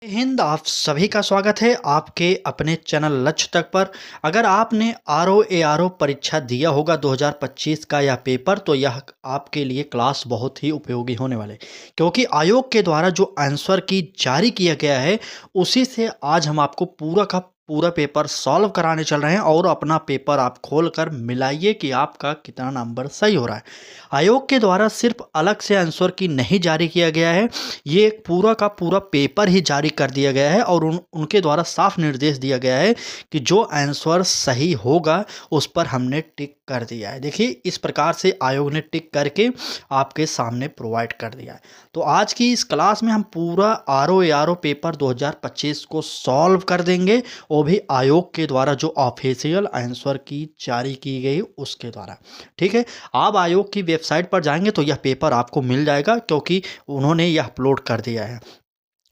हिंद आप सभी का स्वागत है आपके अपने चैनल लक्ष्य तक पर। अगर आपने आर ओ परीक्षा दिया होगा 2025 का यह पेपर, तो यह आपके लिए क्लास बहुत ही उपयोगी होने वाले, क्योंकि आयोग के द्वारा जो आंसर की जारी किया गया है उसी से आज हम आपको पूरा का पूरा पेपर सॉल्व कराने चल रहे हैं। और अपना पेपर आप खोल कर मिलाइए कि आपका कितना नंबर सही हो रहा है। आयोग के द्वारा सिर्फ अलग से आंसर की नहीं जारी किया गया है, ये एक पूरा का पूरा पेपर ही जारी कर दिया गया है। और उनके द्वारा साफ निर्देश दिया गया है कि जो आंसर सही होगा उस पर हमने टिक कर दिया है। देखिए, इस प्रकार से आयोग ने टिक करके आपके सामने प्रोवाइड कर दिया है। तो आज की इस क्लास में हम पूरा आर ओ पेपर 2025 को सॉल्व कर देंगे, वो भी आयोग के द्वारा जो ऑफिशियल आंसर की जारी की गई उसके द्वारा। ठीक है, आप आयोग की वेबसाइट पर जाएंगे तो यह पेपर आपको मिल जाएगा, क्योंकि उन्होंने यह अपलोड कर दिया है।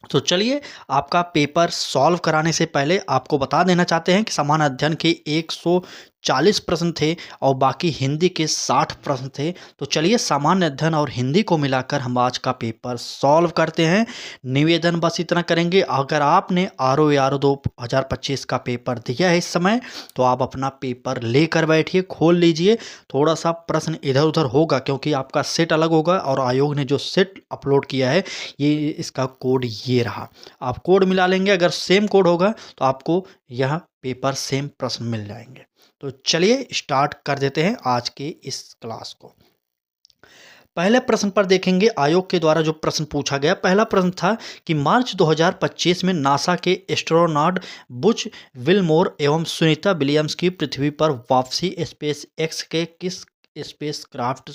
तो चलिए, आपका पेपर सॉल्व कराने से पहले आपको बता देना चाहते हैं कि सामान्य अध्ययन के 140 प्रश्न थे और बाकी हिंदी के 60 प्रश्न थे। तो चलिए, सामान्य अध्ययन और हिंदी को मिलाकर हम आज का पेपर सॉल्व करते हैं। निवेदन बस इतना करेंगे, अगर आपने आर ओ 2025 का पेपर दिया है इस समय, तो आप अपना पेपर लेकर बैठिए, खोल लीजिए। थोड़ा सा प्रश्न इधर उधर होगा क्योंकि आपका सेट अलग होगा, और आयोग ने जो सेट अपलोड किया है ये इसका कोड ये रहा। आप कोड मिला लेंगे, अगर सेम कोड होगा तो आपको यह पेपर सेम प्रश्न मिल जाएंगे। तो चलिए स्टार्ट कर देते हैं आज के इस क्लास को। पहले प्रश्न पर देखेंगे, आयोग के द्वारा जो प्रश्न पूछा गया। पहला प्रश्न था कि मार्च 2025 में नासा के एस्ट्रोनॉट बुच विलमोर एवं सुनीता विलियम्स की पृथ्वी पर वापसी स्पेस एक्स के किस स्पेसक्राफ्ट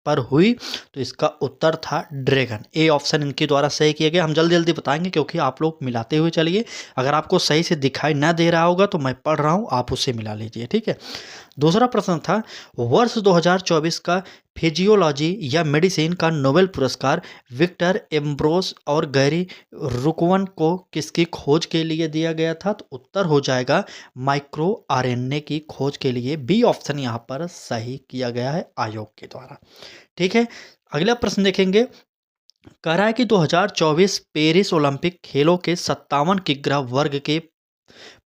पर हुई? तो इसका उत्तर था ड्रैगन। ए ऑप्शन इनके द्वारा सही किया गया। हम जल्दी जल्दी बताएंगे क्योंकि आप लोग मिलाते हुए चलिए। अगर आपको सही से दिखाई ना दे रहा होगा तो मैं पढ़ रहा हूँ, आप उससे मिला लीजिए। ठीक है। दूसरा प्रश्न था, वर्ष 2024 का फिजियोलॉजी या मेडिसिन का नोबेल पुरस्कार विक्टर एम्ब्रोस और गैरी रुकवन को किसकी खोज के लिए दिया गया था? तो उत्तर हो जाएगा माइक्रो आरएनए की खोज के लिए। बी ऑप्शन यहाँ पर सही किया गया है आयोग के द्वारा। ठीक है, अगला प्रश्न देखेंगे। कह रहा है कि 2024 पेरिस ओलंपिक खेलों के 57 किग्रा वर्ग के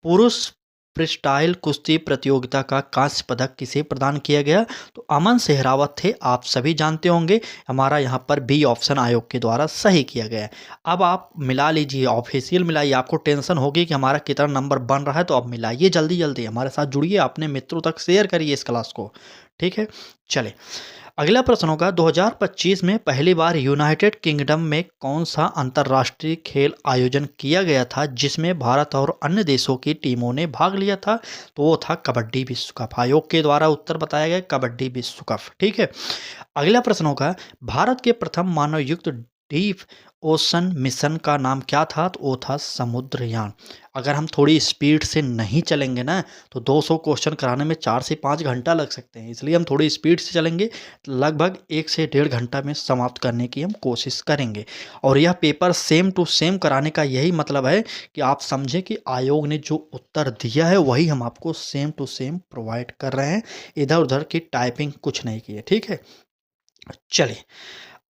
पुरुष फ्रीस्टाइल कुश्ती प्रतियोगिता का कांस्य पदक किसे प्रदान किया गया? तो अमन सेहरावत थे, आप सभी जानते होंगे। हमारा यहाँ पर बी ऑप्शन आयोग के द्वारा सही किया गया है। अब आप मिला लीजिए, ऑफिशियल मिलाइए। आपको टेंशन होगी कि हमारा कितना नंबर बन रहा है, तो आप मिलाइए जल्दी जल्दी, हमारे साथ जुड़िए, अपने मित्रों तक शेयर करिए इस क्लास को। ठीक है, चले अगला प्रश्न होगा। 2025 में पहली बार यूनाइटेड किंगडम में कौन सा अंतर्राष्ट्रीय खेल आयोजन किया गया था जिसमें भारत और अन्य देशों की टीमों ने भाग लिया था? तो वो था कबड्डी विश्व कप। आयोग के द्वारा उत्तर बताया गया कबड्डी विश्व कप। ठीक है, अगला प्रश्न होगा। भारत के प्रथम मानव युक्त डीप ओशन मिशन का नाम क्या था? तो वो था समुद्रयान। अगर हम थोड़ी स्पीड से नहीं चलेंगे ना, तो 200 क्वेश्चन कराने में 4 से 5 घंटा लग सकते हैं। इसलिए हम थोड़ी स्पीड से चलेंगे, लगभग 1 से 1.5 घंटा में समाप्त करने की हम कोशिश करेंगे। और यह पेपर सेम टू सेम कराने का यही मतलब है कि आप समझें कि आयोग ने जो उत्तर दिया है वही हम आपको सेम टू सेम प्रोवाइड कर रहे हैं, इधर उधर की टाइपिंग कुछ नहीं की है। ठीक है, चलिए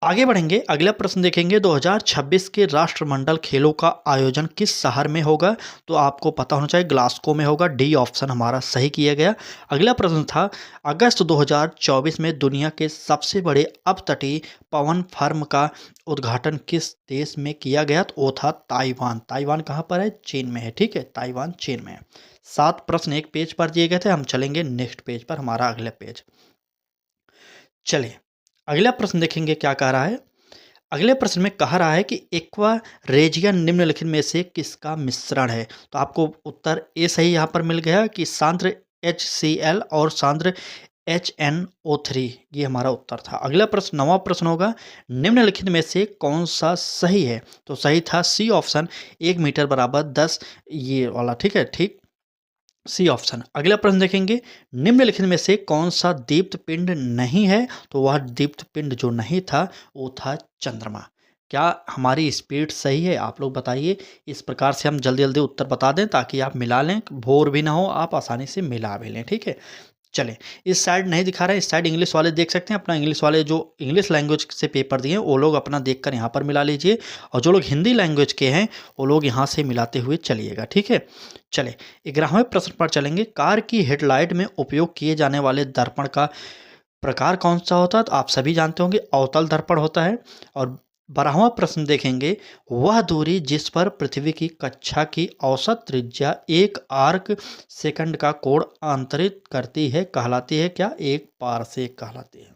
आगे बढ़ेंगे। अगला प्रश्न देखेंगे। 2026 के राष्ट्रमंडल खेलों का आयोजन किस शहर में होगा? तो आपको पता होना चाहिए ग्लासगो में होगा। डी ऑप्शन हमारा सही किया गया। अगला प्रश्न था, अगस्त 2024 में दुनिया के सबसे बड़े अपतटीय पवन फर्म का उद्घाटन किस देश में किया गया? तो वो था ताइवान। ताइवान कहाँ पर है? चीन में है। ठीक है, ताइवान चीन में है। 7 प्रश्न एक पेज पर दिए गए थे। हम चलेंगे नेक्स्ट पेज पर, हमारा अगला पेज। चलिए अगला प्रश्न देखेंगे क्या कह रहा है। अगले प्रश्न में कह रहा है कि एक्वा रेजिया निम्नलिखित में से किसका मिश्रण है? तो आपको उत्तर ए सही यहाँ पर मिल गया कि सांद्र HCl और सांद्र HNO3, ये हमारा उत्तर था। अगला प्रश्न 9वां प्रश्न होगा, निम्नलिखित में से कौन सा सही है? तो सही था सी ऑप्शन, 1 मीटर बराबर 10, ये वाला। ठीक है, ठीक, सी ऑप्शन। अगला प्रश्न देखेंगे, निम्नलिखित में से कौन सा दीप्त पिंड नहीं है? तो वह दीप्त पिंड जो नहीं था वो था चंद्रमा। क्या हमारी स्पीड सही है? आप लोग बताइए। इस प्रकार से हम जल्दी जल्दी उत्तर बता दें ताकि आप मिला लें, भोर भी ना हो, आप आसानी से मिला भी लें। ठीक है, चलें, इस साइड नहीं दिखा रहा है, इस साइड इंग्लिश वाले देख सकते हैं। अपना इंग्लिश वाले जो इंग्लिश लैंग्वेज से पेपर दिए हैं वो लोग अपना देखकर यहाँ पर मिला लीजिए, और जो लोग हिंदी लैंग्वेज के हैं वो लोग यहाँ से मिलाते हुए चलिएगा, ठीक है। चलें, 11वें प्रश्न पर चलेंगे। कार की हेडलाइट में उपयोग किए जाने वाले दर्पण का प्रकार कौन सा होता है? तो आप सभी जानते होंगे अवतल दर्पण होता है। और 12वां प्रश्न देखेंगे, वह दूरी जिस पर पृथ्वी की कक्षा की औसत त्रिज्या 1 आर्क सेकंड का कोण अंतरित करती है कहलाती है क्या? 1 पारसेक कहलाती है।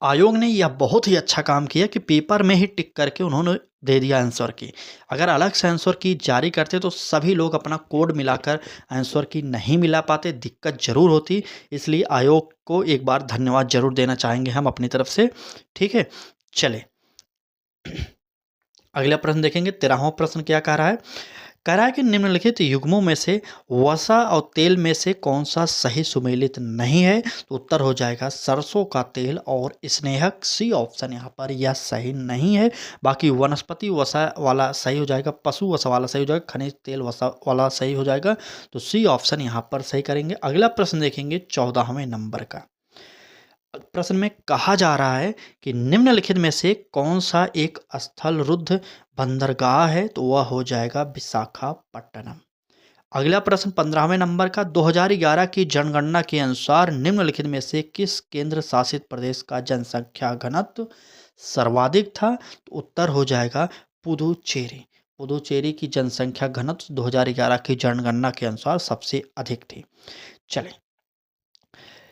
आयोग ने यह बहुत ही अच्छा काम किया कि पेपर में ही टिक करके उन्होंने दे दिया आंसर की। अगर अलग से आंसर की जारी करते तो सभी लोग अपना कोड मिलाकर आंसर की नहीं मिला पाते, दिक्कत जरूर होती। इसलिए आयोग को एक बार धन्यवाद जरूर देना चाहेंगे हम अपनी तरफ से, ठीक है। चले अगला प्रश्न देखेंगे। 13वां प्रश्न क्या कह रहा है? कह रहा है कि निम्नलिखित युग्मों में से वसा और तेल में से कौन सा सही सुमेलित नहीं है? तो उत्तर हो जाएगा सरसों का तेल और स्नेहक। सी ऑप्शन यहाँ पर यह सही नहीं है। बाकी वनस्पति वसा वाला सही हो जाएगा, पशु वसा वाला सही हो जाएगा, खनिज तेल वसा वाला सही हो जाएगा। तो सी ऑप्शन यहाँ पर सही करेंगे। अगला प्रश्न देखेंगे 14वें नंबर का। प्रश्न में कहा जा रहा है कि निम्नलिखित में से कौन सा एक स्थल रुद्ध बंदरगाह है? तो वह हो जाएगा विशाखापट्टनम। अगला प्रश्न 15वें नंबर का। 2011 की जनगणना के अनुसार निम्नलिखित में से किस केंद्र शासित प्रदेश का जनसंख्या घनत्व सर्वाधिक था? तो उत्तर हो जाएगा पुदुचेरी। पुदुचेरी की जनसंख्या घनत्व 2011 की जनगणना के अनुसार सबसे अधिक थी। चलें,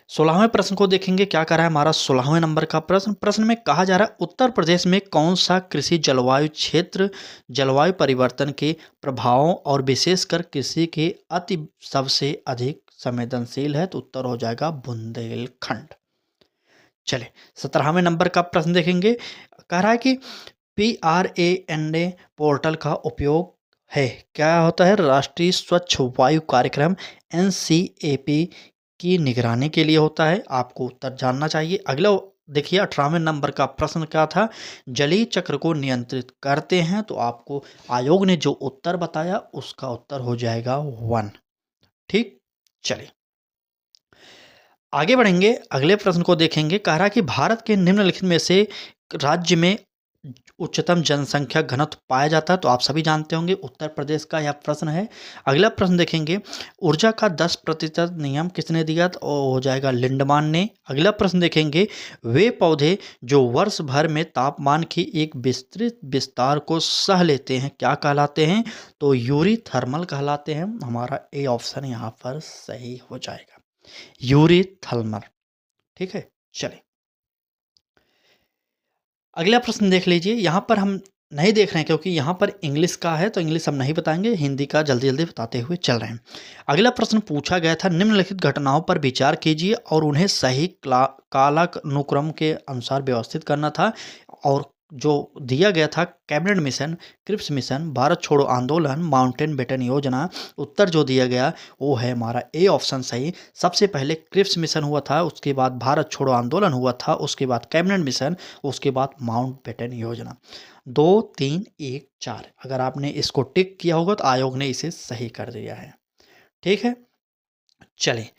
16वें प्रश्न को देखेंगे। क्या कर रहा है हमारा 16वें नंबर का प्रश्न? प्रश्न में कहा जा रहा है उत्तर प्रदेश में कौन सा कृषि जलवायु क्षेत्र जलवायु परिवर्तन के प्रभावों और विशेषकर कृषि के अति सबसे अधिक संवेदनशील है? तो उत्तर हो जाएगा बुंदेलखंड। चले 17वें नंबर का प्रश्न देखेंगे। कह रहा है कि PRANA पोर्टल का उपयोग है, क्या होता है? राष्ट्रीय स्वच्छ वायु कार्यक्रम NCAP की निगरानी के लिए होता है। आपको उत्तर जानना चाहिए। अगला देखिए 18वें नंबर का प्रश्न क्या था? जलीय चक्र को नियंत्रित करते हैं। तो आपको आयोग ने जो उत्तर बताया उसका उत्तर हो जाएगा 1, ठीक। चलिए आगे बढ़ेंगे, अगले प्रश्न को देखेंगे। कह रहा है कि भारत के निम्नलिखित में से राज्य में उच्चतम जनसंख्या घनत्व पाया जाता है? तो आप सभी जानते होंगे उत्तर प्रदेश का यह प्रश्न है। अगला प्रश्न देखेंगे, ऊर्जा का 10% नियम किसने दिया? तो हो जाएगा लिंडमान ने। अगला प्रश्न देखेंगे, वे पौधे जो वर्ष भर में तापमान की एक विस्तृत विस्तार को सह लेते हैं क्या कहलाते हैं? तो यूरी थर्मल कहलाते हैं। हमारा ए ऑप्शन यहाँ पर सही हो जाएगा, यूरी थर्मल, ठीक है। चलिए अगला प्रश्न देख लीजिए। यहाँ पर हम नहीं देख रहे हैं क्योंकि यहाँ पर इंग्लिश का है, तो इंग्लिश हम नहीं बताएंगे, हिंदी का जल्दी जल्दी बताते हुए चल रहे हैं। अगला प्रश्न पूछा गया था, निम्नलिखित घटनाओं पर विचार कीजिए और उन्हें सही कालानुक्रम के अनुसार व्यवस्थित करना था। और जो दिया गया था cabinet mission, Cripps mission, Bharat छोड़ो आंदोलन, माउंटेन बेटन योजना, उत्तर जो दिया गया वो है हमारा ए ऑप्शन सही। सबसे पहले क्रिप्स मिशन हुआ था, उसके बाद भारत छोड़ो आंदोलन हुआ था, उसके बाद कैबिनेट मिशन, उसके बाद माउंट बेटन योजना। 2, 3, 1, 4 अगर आपने इसको टिक किया होगा तो आयोग ने इसे सही कर दिया है, ठीक है। चलिए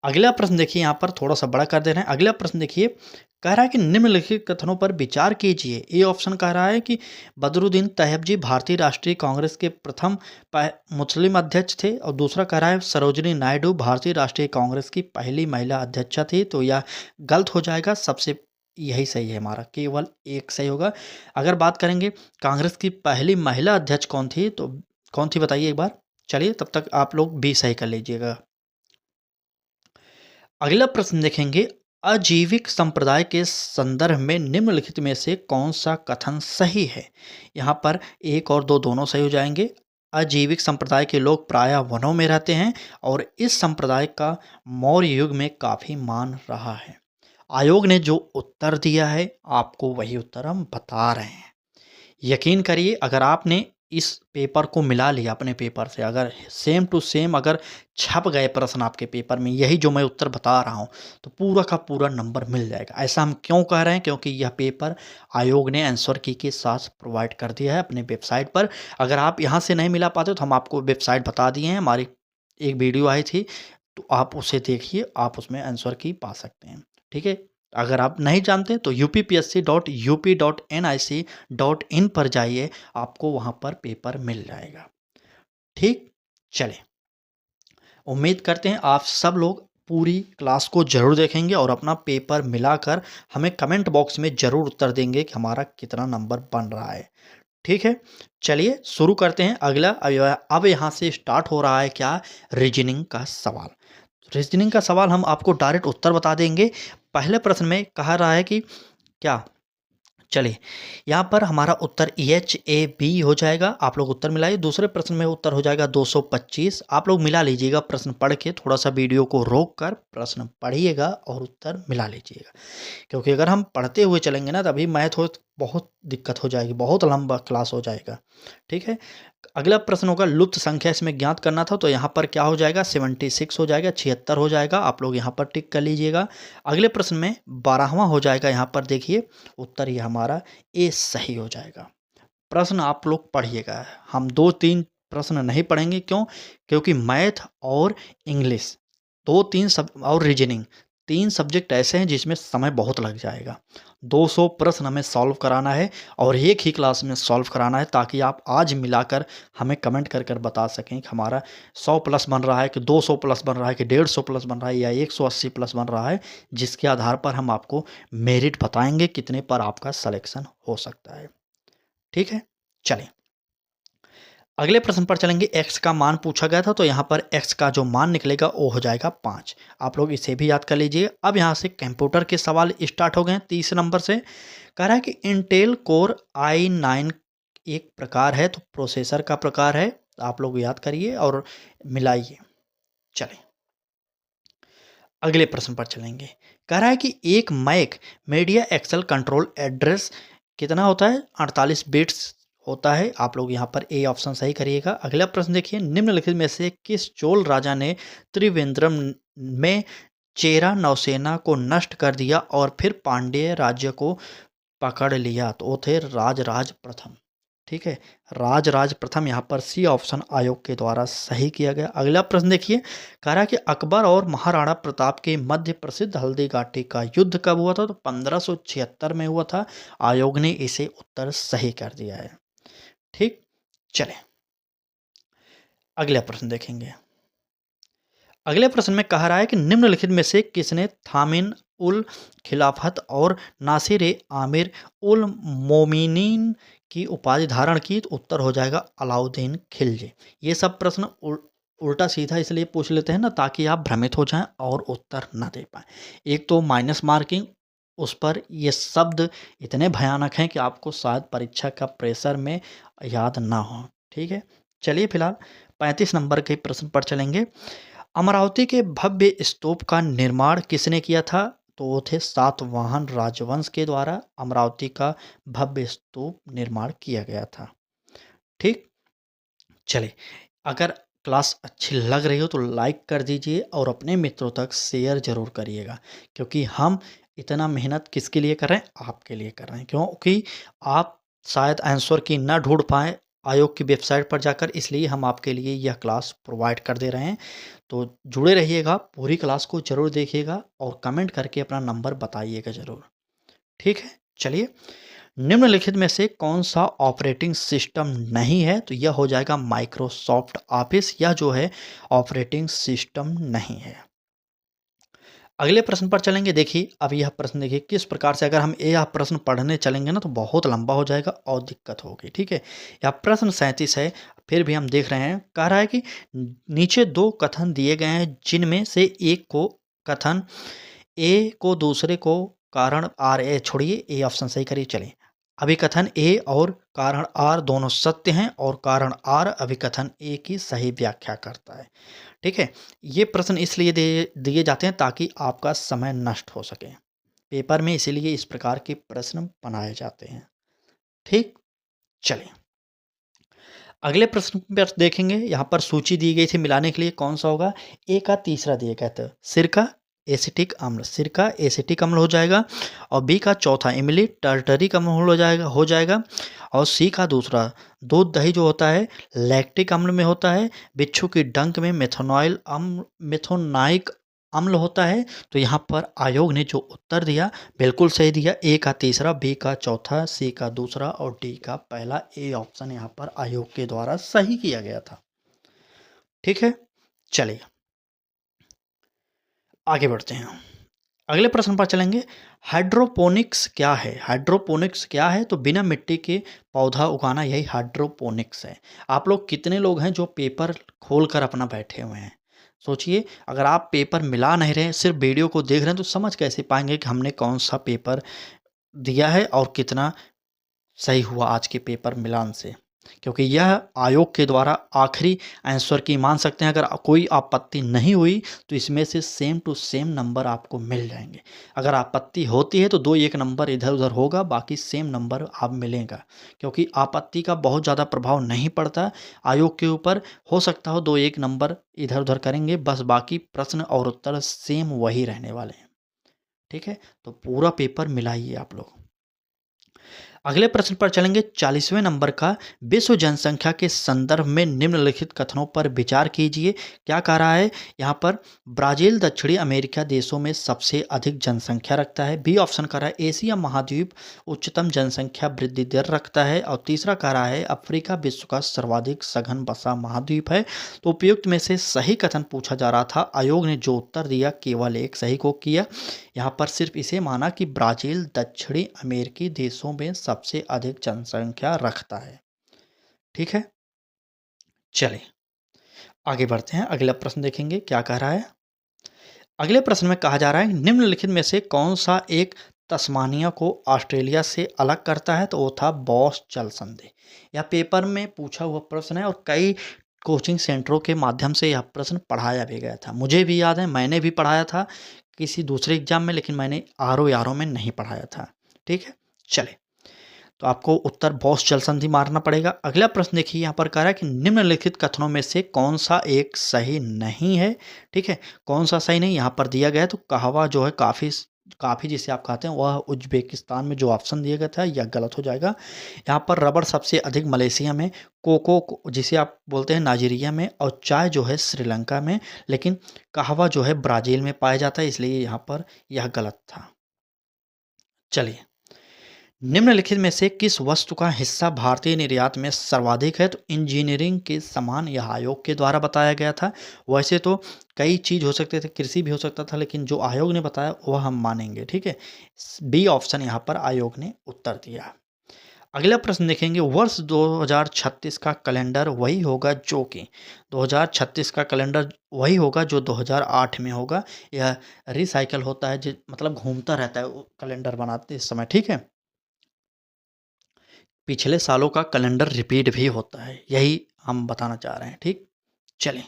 अगला प्रश्न देखिए, यहाँ पर थोड़ा सा बड़ा कर दे रहे हैं। अगला प्रश्न देखिए, कह रहा है कि निम्नलिखित कथनों पर विचार कीजिए। ए ऑप्शन कह रहा है कि बदरुद्दीन तैयब जी भारतीय राष्ट्रीय कांग्रेस के प्रथम मुस्लिम अध्यक्ष थे, और दूसरा कह रहा है सरोजिनी नायडू भारतीय राष्ट्रीय कांग्रेस की पहली महिला अध्यक्षा थी। तो यह गलत हो जाएगा, सबसे यही सही है हमारा, केवल एक सही होगा। अगर बात करेंगे कांग्रेस की पहली महिला अध्यक्ष कौन थी, तो कौन थी बताइए एक बार। चलिए तब तक आप लोग भी सही कर लीजिएगा। अगला प्रश्न देखेंगे, अजीविक संप्रदाय के संदर्भ में निम्नलिखित में से कौन सा कथन सही है? यहाँ पर 1 और 2 दोनों सही हो जाएंगे। अजीविक संप्रदाय के लोग प्रायः वनों में रहते हैं और इस संप्रदाय का मौर्य युग में काफ़ी मान रहा है। आयोग ने जो उत्तर दिया है आपको वही उत्तर हम बता रहे हैं। यकीन करिए अगर आपने इस पेपर को मिला लिया अपने पेपर से, अगर सेम टू सेम अगर छप गए प्रश्न आपके पेपर में, यही जो मैं उत्तर बता रहा हूँ, तो पूरा का पूरा नंबर मिल जाएगा। ऐसा हम क्यों कह रहे हैं? क्योंकि यह पेपर आयोग ने आंसर की के साथ प्रोवाइड कर दिया है अपने वेबसाइट पर। अगर आप यहाँ से नहीं मिला पाते तो हम आपको वेबसाइट बता दिए हैं, हमारी एक वीडियो आई थी तो आप उसे देखिए, आप उसमें आंसर की पा सकते हैं। ठीक है, अगर आप नहीं जानते तो uppsc.up.nic.in पर जाइए, आपको वहाँ पर पेपर मिल जाएगा। ठीक, चलें, उम्मीद करते हैं आप सब लोग पूरी क्लास को ज़रूर देखेंगे और अपना पेपर मिलाकर हमें कमेंट बॉक्स में ज़रूर उत्तर देंगे कि हमारा कितना नंबर बन रहा है। ठीक है, चलिए शुरू करते हैं अगला। अब यहाँ से स्टार्ट हो रहा है क्या, रीजनिंग का सवाल। रीजनिंग का सवाल हम आपको डायरेक्ट उत्तर बता देंगे। पहले प्रश्न में कहा रहा है कि क्या, चलिए यहाँ पर हमारा उत्तर EHAB हो जाएगा। आप लोग उत्तर मिलाइए। दूसरे प्रश्न में उत्तर हो जाएगा 225। आप लोग मिला लीजिएगा, प्रश्न पढ़ के थोड़ा सा वीडियो को रोक कर प्रश्न पढ़िएगा और उत्तर मिला लीजिएगा, क्योंकि अगर हम पढ़ते हुए चलेंगे ना तभी मैथ हो बहुत दिक्कत हो जाएगी, बहुत लंबा क्लास हो जाएगा। ठीक है, अगला प्रश्न होगा लुप्त संख्या, इसमें ज्ञात करना था, तो यहाँ पर क्या हो जाएगा, 76 हो जाएगा, 76 हो जाएगा। आप लोग यहाँ पर टिक कर लीजिएगा। अगले प्रश्न में 12वां हो जाएगा, यहाँ पर देखिए उत्तर ये हमारा ए सही हो जाएगा। प्रश्न आप लोग पढ़िएगा, हम 2-3 प्रश्न नहीं पढ़ेंगे, क्यों, क्योंकि मैथ और इंग्लिश 2-3 सब और रीजनिंग 3 सब्जेक्ट ऐसे हैं जिसमें समय बहुत लग जाएगा। 200 प्रश्न हमें सॉल्व कराना है और एक ही क्लास में सॉल्व कराना है, ताकि आप आज मिलाकर हमें कमेंट कर कर बता सकें कि हमारा 100 प्लस बन रहा है, कि 200 प्लस बन रहा है, कि 150 प्लस बन रहा है, या 180 प्लस बन रहा है, जिसके आधार पर हम आपको मेरिट बताएंगे कितने पर आपका सिलेक्शन हो सकता है। ठीक है, चलें अगले प्रश्न पर चलेंगे। x का मान पूछा गया था, तो यहाँ पर x का जो मान निकलेगा वो हो जाएगा 5। आप लोग इसे भी याद कर लीजिए। अब यहाँ से कंप्यूटर के सवाल स्टार्ट हो गए हैं। 30 नंबर से कह रहा है कि इंटेल कोर i9 एक प्रकार है, तो प्रोसेसर का प्रकार है। आप लोग याद करिए और मिलाइए। चलें अगले प्रश्न पर चलेंगे। कह रहा है कि एक MAC media access control address कितना होता है, 48 बिट्स होता है। आप लोग यहाँ पर ए ऑप्शन सही करिएगा। अगला प्रश्न देखिए, निम्नलिखित में से किस चोल राजा ने त्रिवेंद्रम में चेरा नौसेना को नष्ट कर दिया और फिर पांड्य राज्य को पकड़ लिया, तो वो थे राजराज प्रथम। ठीक है, राजराज प्रथम यहाँ पर सी ऑप्शन आयोग के द्वारा सही किया गया। अगला प्रश्न देखिए, कह रहा है कि अकबर और महाराणा प्रताप के मध्य प्रसिद्ध हल्दी घाटी का युद्ध कब हुआ था, तो 1576 में हुआ था। आयोग ने इसे उत्तर सही कर दिया है। ठीक, चलें अगला प्रश्न देखेंगे। अगले प्रश्न में कह रहा है कि निम्नलिखित में से किसने थामिन उल खिलाफत और नासिर ए आमिर उल मोमिनीन की उपाधि धारण की, तो उत्तर हो जाएगा अलाउद्दीन खिलजी। ये सब प्रश्न उल्टा सीधा इसलिए पूछ लेते हैं ना, ताकि आप भ्रमित हो जाएं और उत्तर ना दे पाएं। एक तो माइनस मार्किंग, उस पर ये शब्द इतने भयानक हैं कि आपको शायद परीक्षा का प्रेशर में याद ना हो। ठीक है, चलिए फिलहाल 35 नंबर के प्रश्न पर चलेंगे। अमरावती के भव्य स्तूप का निर्माण किसने किया था, तो वो थे सातवाहन राजवंश के द्वारा अमरावती का भव्य स्तूप निर्माण किया गया था। ठीक, चले अगर क्लास अच्छी लग रही हो तो लाइक कर दीजिए और अपने मित्रों तक शेयर जरूर करिएगा, क्योंकि हम इतना मेहनत किसके लिए कर रहे हैं, आपके लिए कर रहे हैं, क्योंकि आप शायद आंसर की ना ढूंढ पाएँ आयोग की वेबसाइट पर जाकर, इसलिए हम आपके लिए यह क्लास प्रोवाइड कर दे रहे हैं। तो जुड़े रहिएगा, पूरी क्लास को ज़रूर देखिएगा और कमेंट करके अपना नंबर बताइएगा ज़रूर। ठीक है, चलिए निम्नलिखित में से कौन सा ऑपरेटिंग सिस्टम नहीं है, तो यह हो जाएगा माइक्रोसॉफ्ट ऑफिस। यह जो है ऑपरेटिंग सिस्टम नहीं है। अगले प्रश्न पर चलेंगे। देखिए अब यह प्रश्न देखिए किस प्रकार से, अगर हम यह प्रश्न पढ़ने चलेंगे ना तो बहुत लंबा हो जाएगा और दिक्कत होगी। ठीक है, यह प्रश्न 37 है, फिर भी हम देख रहे हैं। कह रहा है कि नीचे 2 कथन दिए गए हैं, जिनमें से एक को कथन ए को दूसरे को कारण आर ए छोड़िए, ए ऑप्शन सही करिए। चलिए अभिकथन ए और कारण आर दोनों सत्य हैं और कारण आर अभिकथन ए की सही व्याख्या करता है। ठीक है, ये प्रश्न इसलिए दिए जाते हैं ताकि आपका समय नष्ट हो सके पेपर में, इसीलिए इस प्रकार के प्रश्न बनाए जाते हैं। ठीक, चलिए अगले प्रश्न पर देखेंगे। यहाँ पर सूची दी गई थी मिलाने के लिए, कौन सा होगा, ए का तीसरा दिया गया था सिरका, एसिटिक अम्ल, सिरका एसिटिक अम्ल हो जाएगा। और बी का चौथा इमली टार्टरिक अम्ल हो जाएगा। और सी का दूसरा दूध दही जो होता है लैक्टिक अम्ल में होता है। बिच्छू की डंक में मेथोनाइक अम्ल होता है। तो यहाँ पर आयोग ने जो उत्तर दिया बिल्कुल सही दिया, ए का तीसरा, बी का चौथा, सी का दूसरा और डी का पहला, ए ऑप्शन यहाँ पर आयोग के द्वारा सही किया गया था। ठीक है, चलिए आगे बढ़ते हैं। अगले प्रश्न पर चलेंगे। हाइड्रोपोनिक्स क्या है? हाइड्रोपोनिक्स क्या है? तो बिना मिट्टी के पौधा उगाना, यही हाइड्रोपोनिक्स है। आप लोग कितने लोग हैं जो पेपर खोल कर अपना बैठे हुए हैं? सोचिए, अगर आप पेपर मिला नहीं रहे, सिर्फ वीडियो को देख रहे हैं, तो समझ कैसे पाएंगे कि हमने कौन सा पेपर दिया है और कितना सही हुआ आज के पेपर मिलान से। क्योंकि यह आयोग के द्वारा आखिरी आंसर की मान सकते हैं। अगर कोई आपत्ति नहीं हुई तो इसमें से सेम टू सेम नंबर आपको मिल जाएंगे। अगर आपत्ति होती है तो 2-1 नंबर इधर उधर होगा, बाकी सेम नंबर आप मिलेगा। क्योंकि आपत्ति का बहुत ज़्यादा प्रभाव नहीं पड़ता आयोग के ऊपर। हो सकता हो 2-1 नंबर इधर उधर करेंगे, बस बाकी प्रश्न और उत्तर सेम वही रहने वाले हैं। ठीक है, तो पूरा पेपर मिलाइए आप लोग। अगले प्रश्न पर चलेंगे 40वें नंबर का। विश्व जनसंख्या के संदर्भ में निम्नलिखित कथनों पर विचार कीजिए। क्या कह रहा है यहाँ पर? ब्राज़ील दक्षिणी अमेरिका देशों में सबसे अधिक जनसंख्या रखता है। बी ऑप्शन कह रहा है एशिया महाद्वीप उच्चतम जनसंख्या वृद्धि दर रखता है। और तीसरा कह रहा है अफ्रीका विश्व का सर्वाधिक सघन बसा महाद्वीप है। तो उपयुक्त में से सही कथन पूछा जा रहा था। आयोग ने जो उत्तर दिया केवल एक सही को किया। यहाँ पर सिर्फ इसे माना कि ब्राज़ील दक्षिणी अमेरिकी देशों में सबसे अधिक जनसंख्या रखता है। ठीक है, चलिए आगे बढ़ते हैं। अगला प्रश्न देखेंगे क्या कह रहा है। अगले प्रश्न में कहा जा रहा है निम्नलिखित में से कौन सा एक तस्मानिया को ऑस्ट्रेलिया से अलग करता है? तो वो था बॉस जल संधि। यह पेपर में पूछा हुआ प्रश्न है और कई कोचिंग सेंटरों के माध्यम से यह प्रश्न पढ़ाया भी गया था। मुझे भी याद है, मैंने भी पढ़ाया था किसी दूसरे एग्जाम में, लेकिन मैंने आर में नहीं पढ़ाया था। ठीक है, चले तो आपको उत्तर बॉस जल संधि मारना पड़ेगा। अगला प्रश्न देखिए, यहाँ पर कह रहा है कि निम्नलिखित कथनों में से कौन सा एक सही नहीं है? ठीक है, कौन सा सही नहीं यहाँ पर दिया गया है? तो कहवा जो है काफ़ी काफ़ी जिसे आप कहते हैं वह उज्बेकिस्तान में जो ऑप्शन दिया गया था यह गलत हो जाएगा। यहाँ पर रबड़ सबसे अधिक मलेशिया में, कोको जिसे आप बोलते हैं नाइजीरिया में, और चाय जो है श्रीलंका में, लेकिन कहवा जो है ब्राज़ील में पाया जाता है, इसलिए यहाँ पर यह गलत था। चलिए, निम्नलिखित में से किस वस्तु का हिस्सा भारतीय निर्यात में सर्वाधिक है? तो इंजीनियरिंग के समान यह आयोग के द्वारा बताया गया था। वैसे तो कई चीज़ हो सकते थे, कृषि भी हो सकता था, लेकिन जो आयोग ने बताया वह हम मानेंगे। ठीक है, बी ऑप्शन यहाँ पर आयोग ने उत्तर दिया। अगला प्रश्न देखेंगे, वर्ष 2036 का कैलेंडर वही होगा जो कि 2036 का कैलेंडर वही होगा जो 2008 में होगा। यह रिसाइकल होता है, मतलब घूमता रहता है कैलेंडर बनाते इस समय। ठीक है, पिछले सालों का कैलेंडर रिपीट भी होता है, यही हम बताना चाह रहे हैं। ठीक, चलें।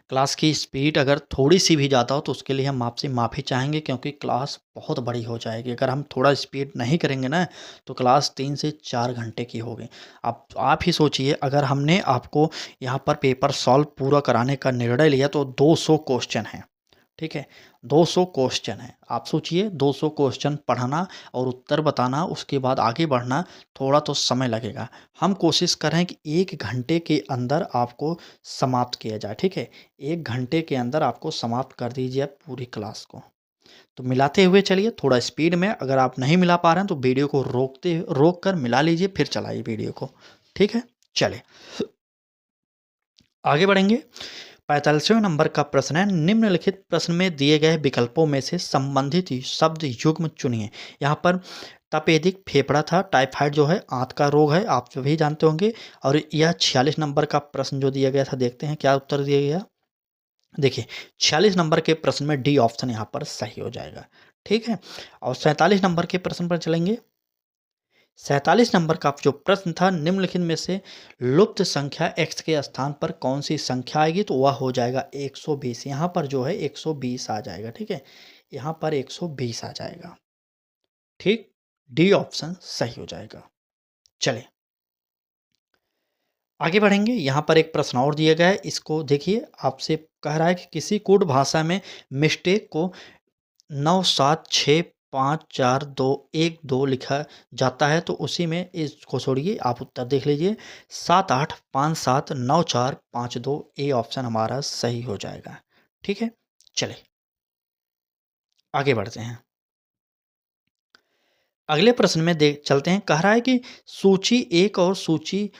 क्लास की स्पीड अगर थोड़ी-सी भी ज़्यादा हो तो उसके लिए हम आपसे माफ़ी चाहेंगे, क्योंकि क्लास बहुत बड़ी हो जाएगी। अगर हम थोड़ा स्पीड नहीं करेंगे ना तो क्लास 3 से 4 घंटे की होगी। आप ही सोचिए, अगर हमने आपको यहाँ पर पेपर सॉल्व पूरा कराने का निर्णय लिया तो 200 क्वेश्चन हैं। ठीक है, 200 क्वेश्चन है। आप सोचिए 200 क्वेश्चन पढ़ना और उत्तर बताना, उसके बाद आगे बढ़ना, थोड़ा तो समय लगेगा। हम कोशिश कर रहे हैं कि 1 घंटे के अंदर आपको समाप्त किया जाए। ठीक है, 1 घंटे के अंदर आपको समाप्त कर दीजिए पूरी क्लास को। तो मिलाते हुए चलिए थोड़ा स्पीड में। अगर आप नहीं मिला पा रहे हैं तो वीडियो को रोक कर मिला लीजिए, फिर चलाइए वीडियो को। ठीक है, चलिए आगे बढ़ेंगे। 45वें नंबर का प्रश्न है, निम्नलिखित प्रश्न में दिए गए विकल्पों में से संबंधित शब्द युग्म चुनिए। यहाँ पर तपेदिक फेफड़ा था, टाइफाइड जो है आंत का रोग है, आप सभी जानते होंगे। और यह 46 नंबर का प्रश्न जो दिया गया था, देखते हैं क्या उत्तर दिया गया। देखिए 46 नंबर के प्रश्न में डी ऑप्शन यहाँ पर सही हो जाएगा। ठीक है, और 47 नंबर के प्रश्न पर चलेंगे। 47 नंबर का जो प्रश्न था, निम्नलिखित में से लुप्त संख्या x के स्थान पर कौन सी संख्या आएगी? तो वह हो जाएगा 120। यहाँ पर जो है 120 आ जाएगा। ठीक है, यहाँ पर 120 आ जाएगा। ठीक, डी ऑप्शन सही हो जाएगा। चलिए आगे बढ़ेंगे, यहाँ पर एक प्रश्न और दिया गया है, इसको देखिए। आपसे कह रहा है कि किसी कोड भाषा में मिस्टेक को 976544212 लिखा जाता है, तो उसी में इसको छोड़िए, आप उत्तर देख लीजिए 78579452, ए ऑप्शन हमारा सही हो जाएगा। ठीक है, चलिए आगे बढ़ते हैं। अगले प्रश्न में देख चलते हैं। कह रहा है कि सूची 1 और सूची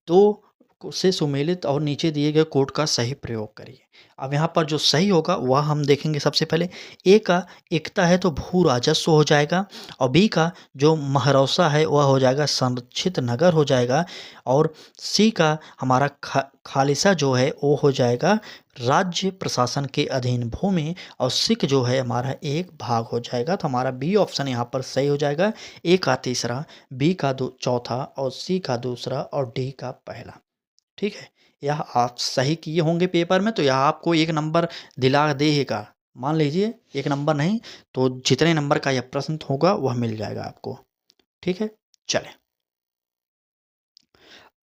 2 से सुमेलित और नीचे दिए गए कोड का सही प्रयोग करिए। अब यहाँ पर जो सही होगा वह हम देखेंगे। सबसे पहले ए का एकता है तो भू राजस्व हो जाएगा, और बी का जो महरौसा है वह हो जाएगा संरक्षित नगर हो जाएगा, और सी का हमारा खालिसा जो है वो हो जाएगा राज्य प्रशासन के अधीन भूमि, और सिख जो है हमारा एक भाग हो जाएगा। तो हमारा बी ऑप्शन यहाँ पर सही हो जाएगा। ए का तीसरा, बी का चौथा, और सी का दूसरा, और डी का पहला। ठीक है, यह आप सही किए होंगे पेपर में तो यह आपको 1 नंबर दिला देगा। मान लीजिए 1 नंबर नहीं तो जितने नंबर का यह प्रश्न होगा वह मिल जाएगा आपको। ठीक है, चलें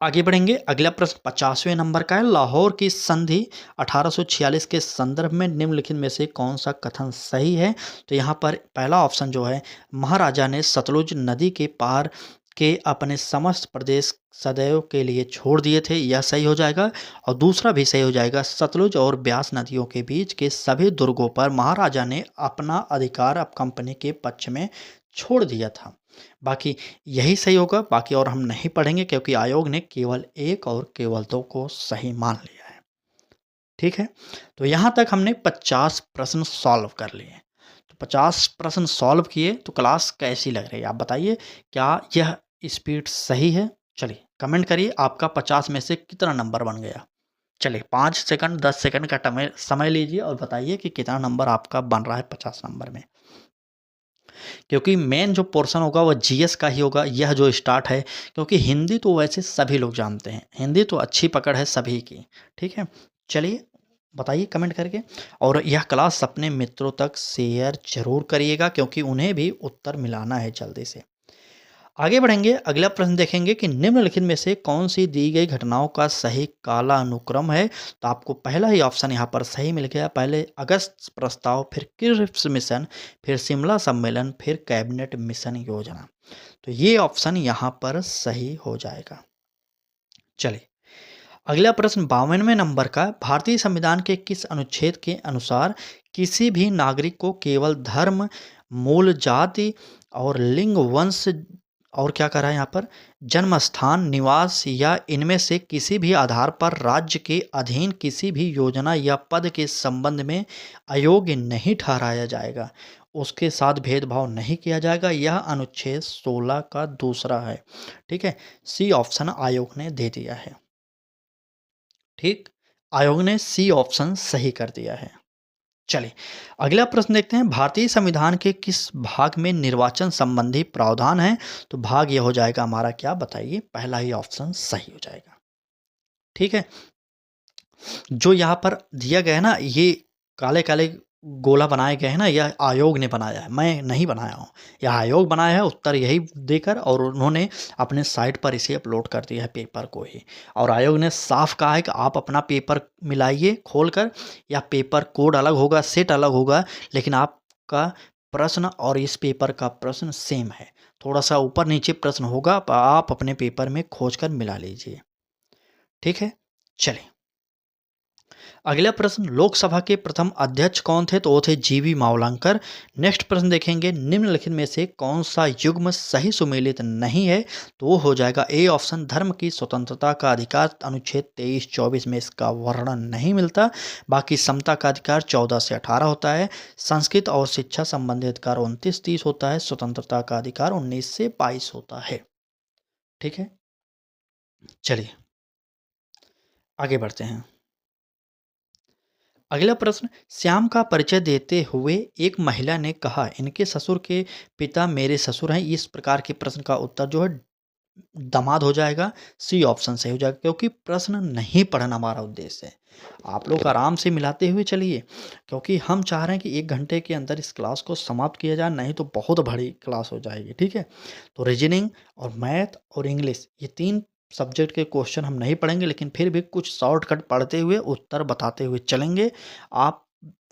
आगे बढ़ेंगे। अगला प्रश्न 50वें नंबर का है। लाहौर की संधि 1846 के संदर्भ में निम्नलिखित में से कौन सा कथन सही है? तो यहाँ पर पहला ऑप्शन जो है, महाराजा ने सतलुज नदी के पार के अपने समस्त प्रदेश सदैव के लिए छोड़ दिए थे, यह सही हो जाएगा। और दूसरा भी सही हो जाएगा, सतलुज और ब्यास नदियों के बीच के सभी दुर्गों पर महाराजा ने अपना अधिकार अब कंपनी के पक्ष में छोड़ दिया था। बाकी यही सही होगा, बाकी और हम नहीं पढ़ेंगे क्योंकि आयोग ने केवल 1 और केवल 2 को सही मान लिया है। ठीक है, तो यहाँ तक हमने 50 प्रश्न सॉल्व कर लिए। तो 50 प्रश्न सॉल्व किए तो क्लास कैसी लग रही है आप बताइए, क्या यह स्पीड सही है? चलिए कमेंट करिए, आपका 50 में से कितना नंबर बन गया। चलिए 5 सेकंड 10 सेकंड का समय लीजिए और बताइए कि कितना नंबर आपका बन रहा है 50 नंबर में। क्योंकि मेन जो पोर्शन होगा वह जीएस का ही होगा, यह जो स्टार्ट है। क्योंकि हिंदी तो वैसे सभी लोग जानते हैं, हिंदी तो अच्छी पकड़ है सभी की। ठीक है, चलिए बताइए कमेंट करके, और यह क्लास अपने मित्रों तक शेयर जरूर करिएगा क्योंकि उन्हें भी उत्तर मिलाना है जल्दी से। आगे बढ़ेंगे, अगला प्रश्न देखेंगे कि निम्नलिखित में से कौन सी दी गई घटनाओं का सही कालानुक्रम है? तो आपको पहला ही ऑप्शन यहाँ पर सही मिल गया। पहले अगस्त प्रस्ताव, फिर क्रिप्स मिशन, फिर शिमला सम्मेलन, फिर कैबिनेट मिशन योजना। तो ये ऑप्शन यहाँ पर सही हो जाएगा। चलिए अगला प्रश्न 52वें नंबर का, भारतीय संविधान के किस अनुच्छेद के अनुसार किसी भी नागरिक को केवल धर्म, मूल जाति और लिंग, वंश और क्या कह रहा है यहाँ पर, जन्म स्थान, निवास या इनमें से किसी भी आधार पर राज्य के अधीन किसी भी योजना या पद के संबंध में अयोग्य नहीं ठहराया जाएगा, उसके साथ भेदभाव नहीं किया जाएगा? यह अनुच्छेद 16 का दूसरा है। ठीक है, सी ऑप्शन आयोग ने दे दिया है। ठीक, आयोग ने सी ऑप्शन सही कर दिया है। चलिए अगला प्रश्न देखते हैं, भारतीय संविधान के किस भाग में निर्वाचन संबंधी प्रावधान है? तो भाग यह हो जाएगा हमारा क्या, बताइए, पहला ही ऑप्शन सही हो जाएगा। ठीक है, जो यहाँ पर दिया गया है ना, ये काले काले गोला बनाए गए हैं ना, यह आयोग ने बनाया है, मैं नहीं बनाया हूँ। यह आयोग बनाया है उत्तर यही देकर, और उन्होंने अपने साइट पर इसे अपलोड कर दिया है पेपर को ही। और आयोग ने साफ कहा है कि आप अपना पेपर मिलाइए खोल कर, या पेपर कोड अलग होगा, सेट अलग होगा, लेकिन आपका प्रश्न और इस पेपर का प्रश्न सेम है। थोड़ा सा ऊपर नीचे प्रश्न होगा, आप अपने पेपर में खोज कर मिला लीजिए। ठीक है, चलिए अगला प्रश्न, लोकसभा के प्रथम अध्यक्ष कौन थे? तो वो थे जीवी मावलंकर। नेक्स्ट प्रश्न देखेंगे, निम्नलिखित में से कौन सा युग्म सही सुमेलित नहीं है? तो वो हो जाएगा ए ऑप्शन, धर्म की स्वतंत्रता का अधिकार अनुच्छेद 23-24 में इसका वर्णन नहीं मिलता। बाकी समता का अधिकार 14 से 18 होता है, संस्कृत और शिक्षा संबंधी अधिकार 29-30 होता है, स्वतंत्रता का अधिकार 19 से 22 होता है। ठीक है, चलिए आगे बढ़ते हैं। अगला प्रश्न, श्याम का परिचय देते हुए एक महिला ने कहा, इनके ससुर के पिता मेरे ससुर हैं। इस प्रकार के प्रश्न का उत्तर जो है दामाद हो जाएगा। सी ऑप्शन सही हो जाएगा, क्योंकि प्रश्न नहीं पढ़ना हमारा उद्देश्य है। आप लोग आराम से मिलाते हुए चलिए, क्योंकि हम चाह रहे हैं कि 1 घंटे के अंदर इस क्लास को समाप्त किया जाए, नहीं तो बहुत बड़ी क्लास हो जाएगी। ठीक है, तो रीजनिंग और मैथ और इंग्लिश, ये 3 सब्जेक्ट के क्वेश्चन हम नहीं पढ़ेंगे, लेकिन फिर भी कुछ शॉर्टकट पढ़ते हुए उत्तर बताते हुए चलेंगे। आप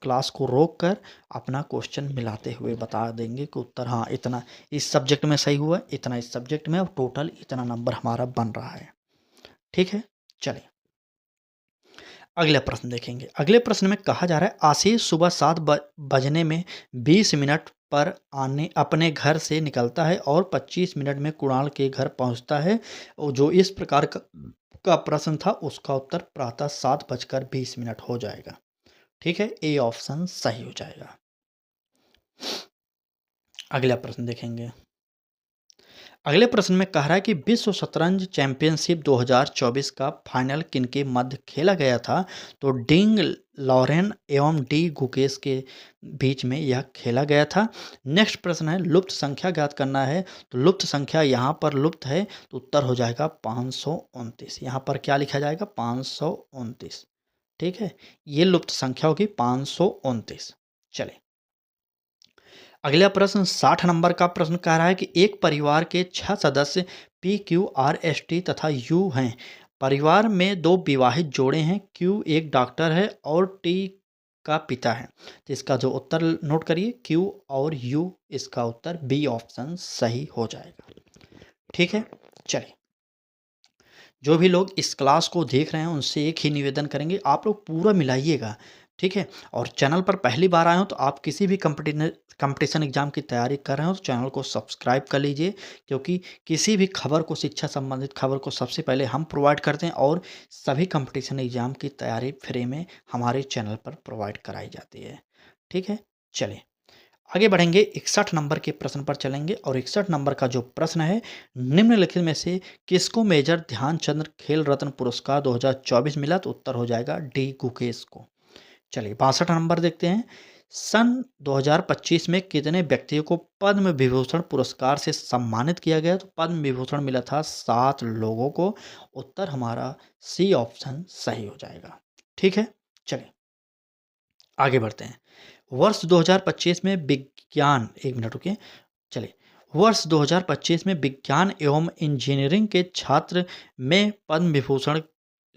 क्लास को रोक कर अपना क्वेश्चन मिलाते हुए बता देंगे कि उत्तर हाँ इतना इस सब्जेक्ट में सही हुआ, इतना इस सब्जेक्ट में, और टोटल इतना नंबर हमारा बन रहा है। ठीक है, चलिए अगला प्रश्न देखेंगे। अगले प्रश्न में कहा जा रहा है आशीष सुबह 7 बजने में 20 मिनट पर आने अपने घर से निकलता है और 25 मिनट में कुणाल के घर पहुंचता है। और जो इस प्रकार का प्रश्न था उसका उत्तर प्रातः 7:20 हो जाएगा। ठीक है, ए ऑप्शन सही हो जाएगा। अगला प्रश्न देखेंगे। अगले प्रश्न में कह रहा है कि विश्व शतरंज चैंपियनशिप 2024 का फाइनल किनके मध्य खेला गया था? तो डिंग लॉरेन एवं डी गुकेश के बीच में यह खेला गया था। नेक्स्ट प्रश्न है लुप्त संख्या ज्ञात करना है। तो लुप्त संख्या यहाँ पर लुप्त है तो उत्तर हो जाएगा 529। यहाँ पर क्या लिखा जाएगा? 529। ठीक है, ये लुप्त संख्या होगी 529। चले अगला प्रश्न 60 नंबर का प्रश्न कह रहा है कि एक परिवार के 6 सदस्य P Q R S T तथा यू हैं। परिवार में 2 विवाहित जोड़े हैं। क्यू एक डॉक्टर है और टी का पिता है। तो इसका जो उत्तर नोट करिए, क्यू और यू, इसका उत्तर बी ऑप्शन सही हो जाएगा। ठीक है, चलिए जो भी लोग इस क्लास को देख रहे हैं उनसे एक ही निवेदन करेंगे, आप लोग पूरा मिलाइएगा। ठीक है, और चैनल पर पहली बार आए हो तो आप किसी भी कंपटीशन एग्जाम की तैयारी कर रहे हो तो चैनल को सब्सक्राइब कर लीजिए, क्योंकि किसी भी खबर को, शिक्षा संबंधित खबर को सबसे पहले हम प्रोवाइड करते हैं और सभी कंपटीशन एग्जाम की तैयारी फ्री में हमारे चैनल पर प्रोवाइड कराई जाती है। ठीक है, चलिए आगे बढ़ेंगे। 61 नंबर के प्रश्न पर चलेंगे और 61 नंबर का जो प्रश्न है निम्नलिखित में से किसको मेजर ध्यानचंद खेल रत्न पुरस्कार 2024 मिला? तो उत्तर हो जाएगा डी गुकेश को। चलिए 62 नंबर देखते हैं। सन 2025 में कितने व्यक्तियों को पद्म विभूषण पुरस्कार से सम्मानित किया गया? तो पद्म विभूषण मिला था 7 लोगों को। उत्तर हमारा सी ऑप्शन सही हो जाएगा। ठीक है, चलिए आगे बढ़ते हैं। वर्ष 2025 में विज्ञान, एक मिनट रुकिए, चलिए वर्ष 2025 में विज्ञान एवं इंजीनियरिंग के छात्र में पद्म विभूषण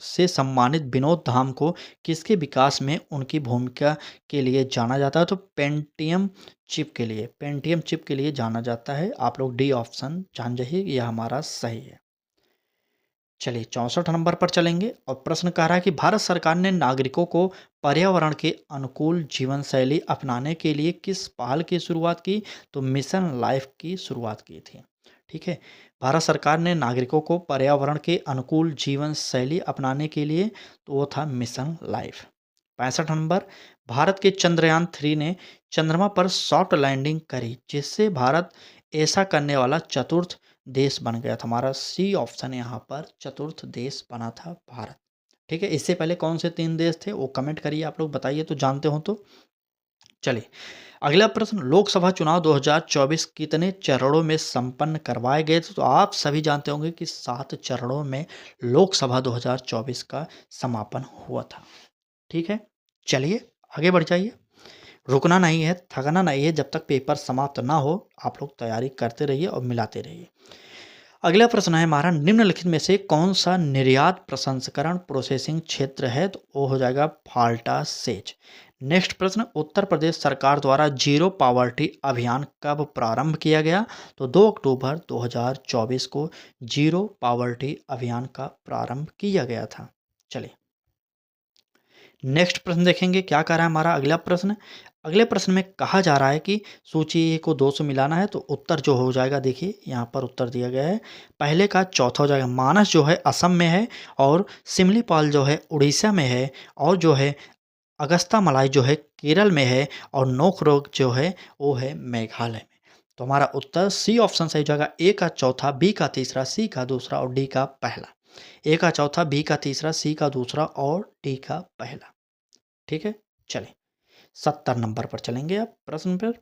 से सम्मानित विनोद धाम को किसके विकास में उनकी भूमिका के लिए जाना जाता है? तो पेंटियम चिप के लिए जाना जाता है। आप लोग डी ऑप्शन जान जाइए, यह हमारा सही है। चलिए 64 नंबर पर चलेंगे और प्रश्न कह रहा है कि भारत सरकार ने नागरिकों को पर्यावरण के अनुकूल जीवन शैली अपनाने के लिए किस पहल की शुरुआत की? तो मिशन लाइफ की शुरुआत की थी। ठीक है, भारत सरकार ने नागरिकों को पर्यावरण के अनुकूल जीवन शैली अपनाने के लिए, तो वो था मिशन लाइफ। 65 नंबर, भारत के चंद्रयान 3 ने चंद्रमा पर सॉफ्ट लैंडिंग करी, जिससे भारत ऐसा करने वाला चतुर्थ देश बन गया था। हमारा सी ऑप्शन यहाँ पर चतुर्थ देश बना था भारत। ठीक है, इससे पहले कौन से 3 देश थे वो कमेंट करिए, आप लोग बताइए तो जानते हो तो। चलिए अगला प्रश्न, लोकसभा चुनाव 2024 कितने चरणों में संपन्न करवाए गए थे? तो आप सभी जानते होंगे कि 7 चरणों में लोकसभा 2024 का समापन हुआ था। ठीक है, चलिए आगे बढ़ जाइए। रुकना नहीं है, थकना नहीं है, जब तक पेपर समाप्त ना हो आप लोग तैयारी करते रहिए और मिलाते रहिए। अगला प्रश्न है हमारा, निम्नलिखित में से कौन सा निर्यात प्रसंस्करण प्रोसेसिंग क्षेत्र है? तो वो हो जाएगा फाल्टा सेज। नेक्स्ट प्रश्न, उत्तर प्रदेश सरकार द्वारा जीरो पावर्टी अभियान कब प्रारंभ किया गया? तो 2 अक्टूबर 2024 को जीरो पावर्टी अभियान का प्रारंभ किया गया था। चलिए नेक्स्ट प्रश्न देखेंगे क्या कह रहा है हमारा अगला प्रश्न। अगले प्रश्न में कहा जा रहा है कि सूची ए को 2 से मिलाना है, तो उत्तर जो हो जाएगा, देखिए यहाँ पर उत्तर दिया गया है, पहले का चौथा हो जाएगा। मानस जो है असम में है और सिमलीपाल जो है उड़ीसा में है और जो है अगस्ता मलाई जो है केरल में है और नोकरोक जो है वो है मेघालय में। तो हमारा उत्तर सी ऑप्शन सही हो जाएगा। ए का चौथा, बी का तीसरा, सी का दूसरा और डी का पहला। ए का चौथा, बी का तीसरा, सी का दूसरा और डी का पहला। ठीक है, चलिए 70 नंबर पर चलेंगे अब प्रश्न पर।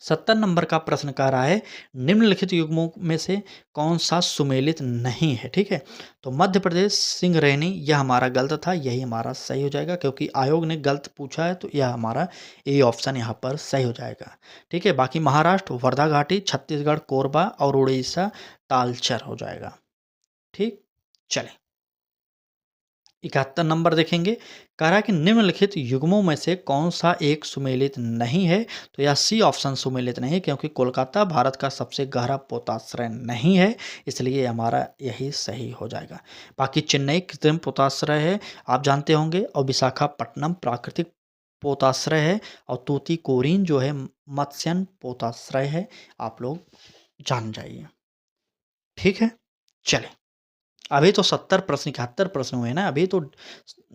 70 नंबर का प्रश्न कह रहा है निम्नलिखित युग्मों में से कौन सा सुमेलित नहीं है? ठीक है, तो मध्य प्रदेश सिंगरैनी, यह हमारा गलत था, यही हमारा सही हो जाएगा, क्योंकि आयोग ने गलत पूछा है, तो यह हमारा ए ऑप्शन यहाँ पर सही हो जाएगा। ठीक है, बाकी महाराष्ट्र वर्धा घाटी, छत्तीसगढ़ कोरबा और उड़ीसा तालचर हो जाएगा। ठीक, चलें 71 नंबर देखेंगे। कह रहा है कि निम्नलिखित युग्मों में से कौन सा एक सुमेलित नहीं है? तो यह सी ऑप्शन सुमेलित नहीं है, क्योंकि कोलकाता भारत का सबसे गहरा पोताश्रय नहीं है, इसलिए हमारा यही सही हो जाएगा। बाकी चेन्नई कृत्रिम पोताश्रय है, आप जानते होंगे, और विशाखापट्टनम प्राकृतिक पोताश्रय है, और तूतीकोरिन जो है मत्स्यन पोताश्रय है, आप लोग जान जाइए। ठीक है, चलें अभी तो 70 प्रश्न 71 प्रश्न हुए ना, अभी तो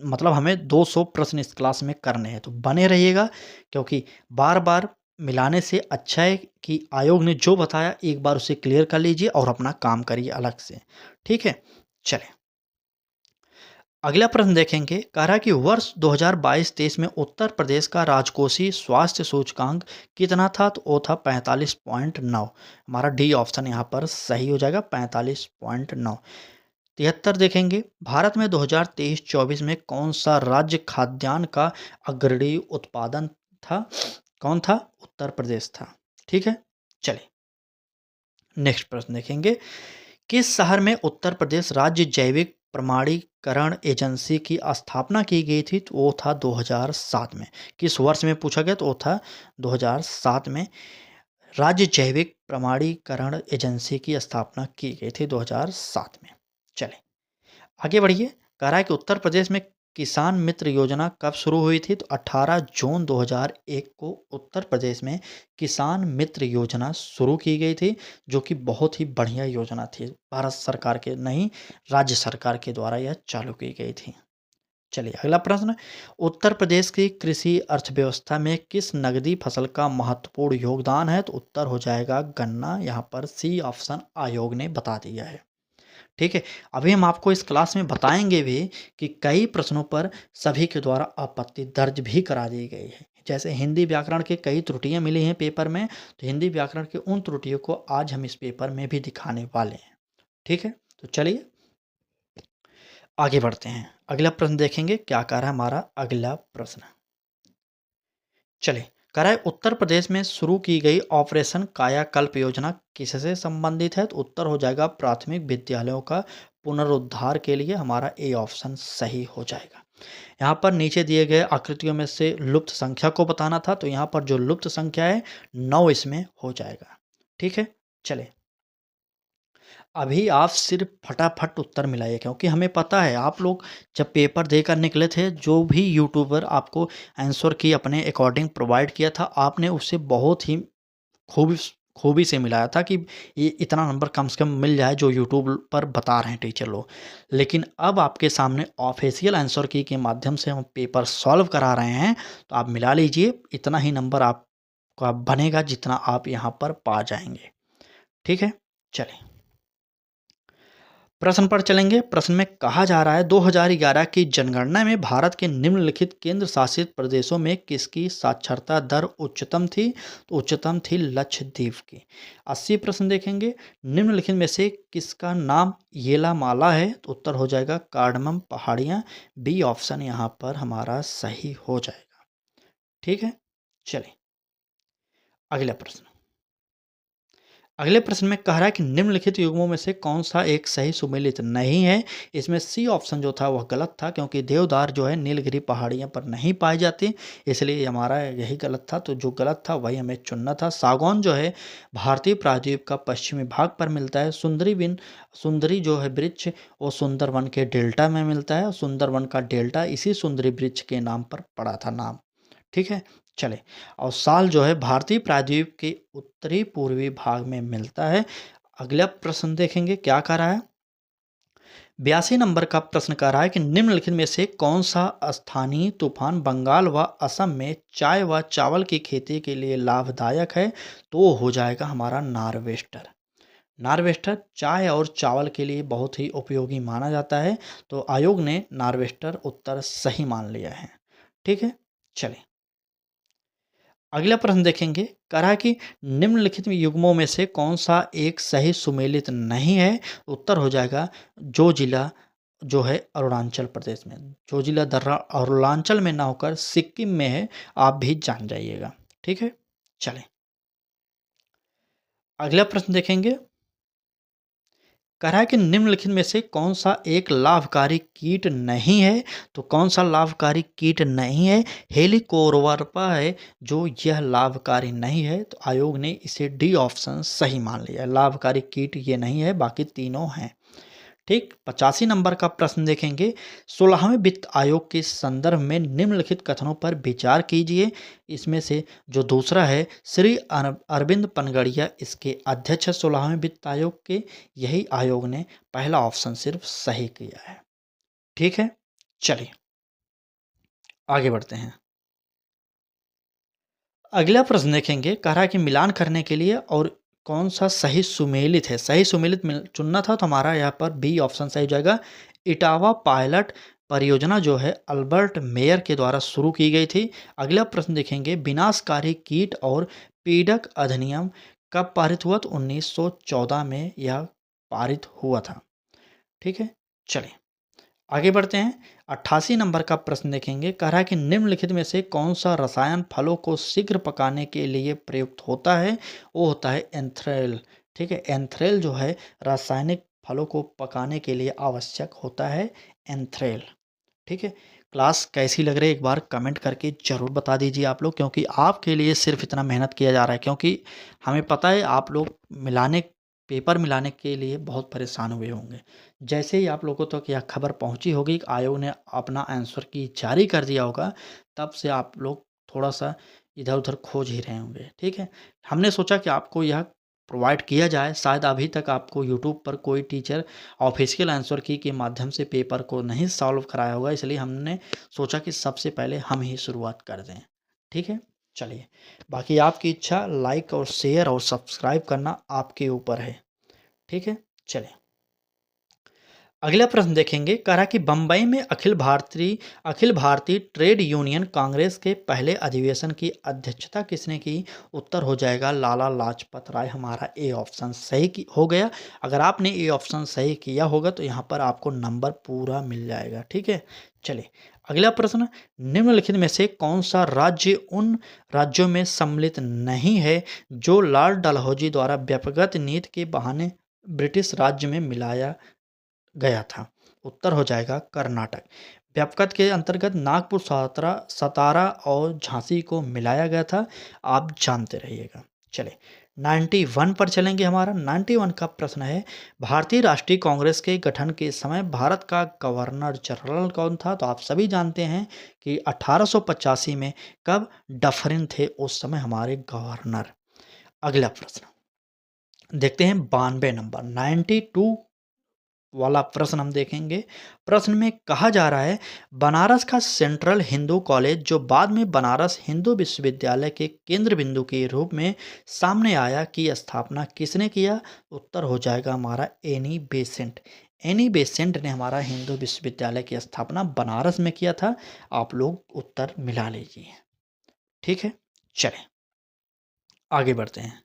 मतलब हमें 200 प्रश्न इस क्लास में करने हैं, तो बने रहिएगा, क्योंकि बार बार मिलाने से अच्छा है कि आयोग ने जो बताया एक बार उसे क्लियर कर लीजिए और अपना काम करिए अलग से। ठीक है, चलें अगला प्रश्न देखेंगे। कह रहा है कि वर्ष 2022-23 में उत्तर प्रदेश का राजकोषीय स्वास्थ्य सूचकांक कितना था? तो वो था 45.9। हमारा डी ऑप्शन यहाँ पर सही हो जाएगा, 45.9। 73 देखेंगे। भारत में 2023-24 में कौन सा राज्य खाद्यान्न का अग्रणी उत्पादन था? कौन था? उत्तर प्रदेश था। ठीक है, चलिए नेक्स्ट प्रश्न देखेंगे। किस शहर में उत्तर प्रदेश राज्य जैविक प्रमाणीकरण एजेंसी की स्थापना की गई थी? तो वो था 2007 में। किस वर्ष में पूछा गया? तो वो था 2007 में। राज्य जैविक प्रमाणीकरण एजेंसी की स्थापना की गई थी 2007 में। चलें आगे बढ़िए। कह रहा है कि उत्तर प्रदेश में किसान मित्र योजना कब शुरू हुई थी? तो 18 जून 2001 को उत्तर प्रदेश में किसान मित्र योजना शुरू की गई थी, जो कि बहुत ही बढ़िया योजना थी। भारत सरकार के नहीं, राज्य सरकार के द्वारा यह चालू की गई थी। चलिए अगला प्रश्न। उत्तर प्रदेश की कृषि अर्थव्यवस्था में किस नगदी फसल का महत्वपूर्ण योगदान है? तो उत्तर हो जाएगा गन्ना। यहाँ पर सी ऑप्शन आयोग ने बता दिया है। ठीक है, अभी हम आपको इस क्लास में बताएंगे भी कि कई प्रश्नों पर सभी के द्वारा आपत्ति दर्ज भी करा दी गई है। जैसे हिंदी व्याकरण के कई त्रुटियां मिली हैं पेपर में, तो हिंदी व्याकरण के उन त्रुटियों को आज हम इस पेपर में भी दिखाने वाले हैं। ठीक है, तो चलिए आगे बढ़ते हैं। अगला प्रश्न देखेंगे, क्या कह रहा है हमारा अगला प्रश्न। चलिए कह रहा है उत्तर प्रदेश में शुरू की गई ऑपरेशन कायाकल्प योजना किससे संबंधित है? तो उत्तर हो जाएगा प्राथमिक विद्यालयों का पुनरुद्धार के लिए। हमारा ए ऑप्शन सही हो जाएगा। यहाँ पर नीचे दिए गए आकृतियों में से लुप्त संख्या को बताना था, तो यहाँ पर जो लुप्त संख्या है 9 इसमें हो जाएगा। ठीक है, चले अभी आप सिर्फ फटाफट उत्तर मिलाइए, क्योंकि हमें पता है आप लोग जब पेपर देकर निकले थे, जो भी यूट्यूबर आपको आंसर की अपने अकॉर्डिंग प्रोवाइड किया था, आपने उससे बहुत ही खूबी खूबी से मिलाया था कि ये इतना नंबर कम से कम मिल जाए जो यूट्यूब पर बता रहे हैं टीचर लोग। लेकिन अब आपके सामने ऑफिशियल आंसर की के माध्यम से हम पेपर सॉल्व करा रहे हैं, तो आप मिला लीजिए, इतना ही नंबर आपका बनेगा जितना आप यहाँ पर पा जाएंगे। ठीक है, चलें प्रश्न पर चलेंगे। प्रश्न में कहा जा रहा है 2011 की जनगणना में भारत के निम्नलिखित केंद्र शासित प्रदेशों में किसकी साक्षरता दर उच्चतम थी? तो उच्चतम थी लक्षद्वीप की। 80 प्रश्न देखेंगे। निम्नलिखित में से किसका नाम येलामाला है? तो उत्तर हो जाएगा कार्डमम पहाड़ियाँ। बी ऑप्शन यहाँ पर हमारा सही हो जाएगा। ठीक है, चलिए अगला प्रश्न। अगले प्रश्न में कह रहा है कि निम्नलिखित युग्मों में से कौन सा एक सही सुमेलित नहीं है? इसमें सी ऑप्शन जो था वह गलत था, क्योंकि देवदार जो है नीलगिरी पहाड़ियों पर नहीं पाई जाती, इसलिए हमारा यही गलत था। तो जो गलत था वही हमें चुनना था। सागौन जो है भारतीय प्रायद्वीप का पश्चिमी भाग पर मिलता है। सुंदरी जो है वृक्ष वो सुंदरवन के डेल्टा में मिलता है। सुंदरवन का डेल्टा इसी सुंदरी वृक्ष के नाम पर पड़ा था नाम। ठीक है, चले और साल जो है भारतीय प्रायद्वीप के उत्तरी पूर्वी भाग में मिलता है। अगला प्रश्न देखेंगे, क्या कह रहा है 82 नंबर का प्रश्न कह रहा है कि निम्नलिखित में से कौन सा स्थानीय तूफान बंगाल व असम में चाय व चावल की खेती के लिए लाभदायक है? तो वो हो जाएगा हमारा नार्वेस्टर। नार्वेस्टर चाय और चावल के लिए बहुत ही उपयोगी माना जाता है, तो आयोग ने नार्वेस्टर उत्तर सही मान लिया है। ठीक है, चलें अगला प्रश्न देखेंगे। कह रहा है कि निम्नलिखित युग्मों में से कौन सा एक सही सुमेलित नहीं है? उत्तर हो जाएगा जो जिला जो है अरुणाचल प्रदेश में। जो जिला दर्रा अरुणाचल में ना होकर सिक्किम में है, आप भी जान जाइएगा। ठीक है, चलें अगला प्रश्न देखेंगे। कह रहा है कि निम्नलिखित में से कौन सा एक लाभकारी कीट नहीं है। तो कौन सा लाभकारी कीट नहीं है? हेलिकोवर्पा है जो यह लाभकारी नहीं है। तो आयोग ने इसे डी ऑप्शन सही मान लिया। लाभकारी कीट ये नहीं है, बाकी तीनों हैं। ठीक, 85 नंबर का प्रश्न देखेंगे। 16वें वित्त आयोग के संदर्भ में निम्नलिखित कथनों पर विचार कीजिए। इसमें से जो दूसरा है, श्री अरविंद पनगड़िया इसके अध्यक्ष है 16वें वित्त आयोग के। यही आयोग ने पहला ऑप्शन सिर्फ सही किया है। ठीक है, चलिए आगे बढ़ते हैं। अगला प्रश्न देखेंगे। कह रहा है कि मिलान करने के लिए और कौन सा सही सुमेलित है। सही सुमेलित चुनना था तो हमारा यहाँ पर बी ऑप्शन सही हो जाएगा। इटावा पायलट परियोजना जो है अल्बर्ट मेयर के द्वारा शुरू की गई थी। अगला प्रश्न देखेंगे। विनाशकारी कीट और पीड़क अधिनियम कब पारित हुआ? तो 1914 में यह पारित हुआ था। ठीक है, चलिए आगे बढ़ते हैं। 88 नंबर का प्रश्न देखेंगे। कह रहा है कि निम्नलिखित में से कौन सा रसायन फलों को शीघ्र पकाने के लिए प्रयुक्त होता है? वो होता है एंथ्रेल। ठीक है, एंथ्रेल जो है रासायनिक फलों को पकाने के लिए आवश्यक होता है एंथ्रेल। ठीक है, क्लास कैसी लग रही है एक बार कमेंट करके ज़रूर बता दीजिए आप लोग, क्योंकि आपके लिए सिर्फ इतना मेहनत किया जा रहा है, क्योंकि हमें पता है आप लोग पेपर मिलाने के लिए बहुत परेशान हुए होंगे। जैसे ही आप लोगों तक यह खबर पहुंची होगी कि आयोग ने अपना आंसर की जारी कर दिया होगा, तब से आप लोग थोड़ा सा इधर उधर खोज ही रहे होंगे। ठीक है, हमने सोचा कि आपको यह प्रोवाइड किया जाए। शायद अभी तक आपको यूट्यूब पर कोई टीचर ऑफिशियल आंसर की के माध्यम से पेपर को नहीं सॉल्व कराया होगा, इसलिए हमने सोचा कि सबसे पहले हम ही शुरुआत कर दें। ठीक है, चलिए बाकी आपकी इच्छा, लाइक और शेयर और सब्सक्राइब करना आपके ऊपर है। ठीक है, चलिए अगला प्रश्न देखेंगे। कह रहा कि बम्बई में अखिल भारतीय ट्रेड यूनियन कांग्रेस के पहले अधिवेशन की अध्यक्षता किसने की? उत्तर हो जाएगा लाला लाजपत राय। हमारा ए ऑप्शन सही हो गया। अगर आपने ए ऑप्शन सही किया होगा तो यहाँ पर आपको नंबर पूरा मिल जाएगा। ठीक है, चलिए अगला प्रश्न। निम्नलिखित में से कौन सा राज्य उन राज्यों में सम्मिलित नहीं है जो लॉर्ड डलहौजी द्वारा व्यक्तिगत नीति के बहाने ब्रिटिश राज्य में मिलाया गया था? उत्तर हो जाएगा कर्नाटक। व्यापकत के अंतर्गत नागपुर, सतारा और झांसी को मिलाया गया था। आप जानते रहिएगा। चले 91 पर चलेंगे। हमारा 91 का प्रश्न है। भारतीय राष्ट्रीय कांग्रेस के गठन के समय भारत का गवर्नर जनरल कौन था? तो आप सभी जानते हैं कि 1885 में कब डफरिन थे उस समय हमारे गवर्नर। अगला प्रश्न देखते हैं। 92 नंबर 92 वाला प्रश्न हम देखेंगे। प्रश्न में कहा जा रहा है बनारस का सेंट्रल हिंदू कॉलेज जो बाद में बनारस हिंदू विश्वविद्यालय के केंद्र बिंदु के रूप में सामने आया की स्थापना किसने किया? उत्तर हो जाएगा हमारा एनी बेसेंट। एनी बेसेंट ने हमारा हिंदू विश्वविद्यालय की स्थापना बनारस में किया था। आप लोग उत्तर मिला लीजिए। ठीक है, चलें आगे बढ़ते हैं।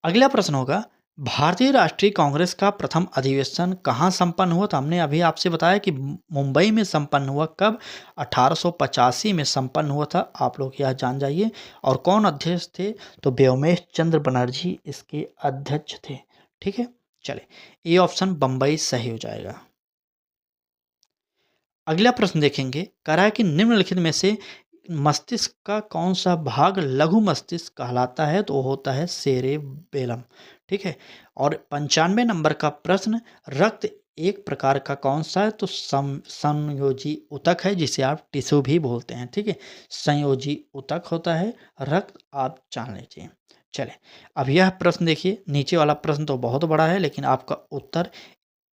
अगला प्रश्न होगा भारतीय राष्ट्रीय कांग्रेस का प्रथम अधिवेशन कहाँ संपन्न हुआ? तो हमने अभी आपसे बताया कि मुंबई में संपन्न हुआ। कब? 1885 में संपन्न हुआ था। आप लोग यह जान जाइए। और कौन अध्यक्ष थे? तो व्योमेश चंद्र बनर्जी इसके अध्यक्ष थे। ठीक है, चले ये ऑप्शन बंबई सही हो जाएगा। अगला प्रश्न देखेंगे। कह रहा है कि निम्नलिखित में से मस्तिष्क का कौन सा भाग लघु मस्तिष्क कहलाता है? तो वो होता है सेरेबेलम। ठीक है, और 95 नंबर का प्रश्न। रक्त एक प्रकार का कौन सा है? तो संयोजी ऊतक है, जिसे आप टिश्यू भी बोलते हैं। ठीक है, संयोजी ऊतक होता है रक्त, आप जान लीजिए। चले अब यह प्रश्न देखिए। नीचे वाला प्रश्न तो बहुत बड़ा है, लेकिन आपका उत्तर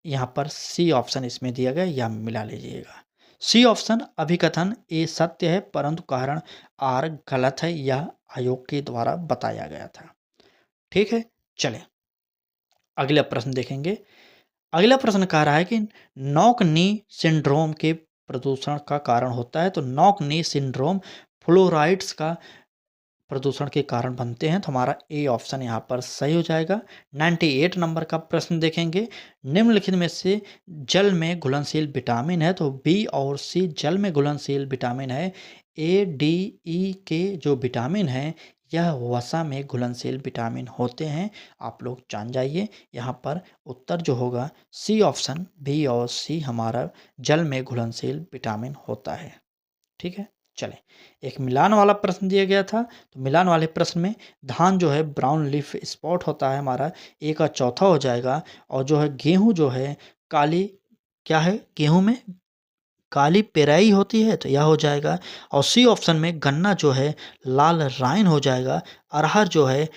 यहाँ पर सी ऑप्शन इसमें दिया गया, या मिला लीजिएगा। सी ऑप्शन अभिकथन ए सत्य है परंतु कारण आर गलत है, यह आयोग के द्वारा बताया गया था। ठीक है, चलें अगला प्रश्न देखेंगे। अगला प्रश्न कह रहा है कि नॉक नी सिंड्रोम के प्रदूषण का कारण होता है। तो नॉक नी सिंड्रोम फ्लोराइड्स का प्रदूषण के कारण बनते हैं। तो हमारा ए ऑप्शन यहाँ पर सही हो जाएगा। 98 नंबर का प्रश्न देखेंगे। निम्नलिखित में से जल में घुलनशील विटामिन है? तो बी और सी जल में घुलनशील विटामिन है। ए डी ई के जो विटामिन है यह वसा में घुलनशील विटामिन होते हैं। आप लोग जान जाइए। यहाँ पर उत्तर जो होगा सी ऑप्शन, बी और सी हमारा जल में घुलनशील विटामिन होता है। ठीक है, चलें। एक मिलान वाला प्रश्न दिया गया था, तो मिलान वाले प्रश्न में धान जो है ब्राउन लीफ स्पॉट होता है हमारा, ए का चौथा हो जाएगा। और जो है गेहूँ जो है काली, क्या है गेहूँ में काली पेराई होती है, तो यह हो जाएगा। और सी ऑप्शन में गन्ना जो है लाल राइन हो जाएगा। अरहर जो है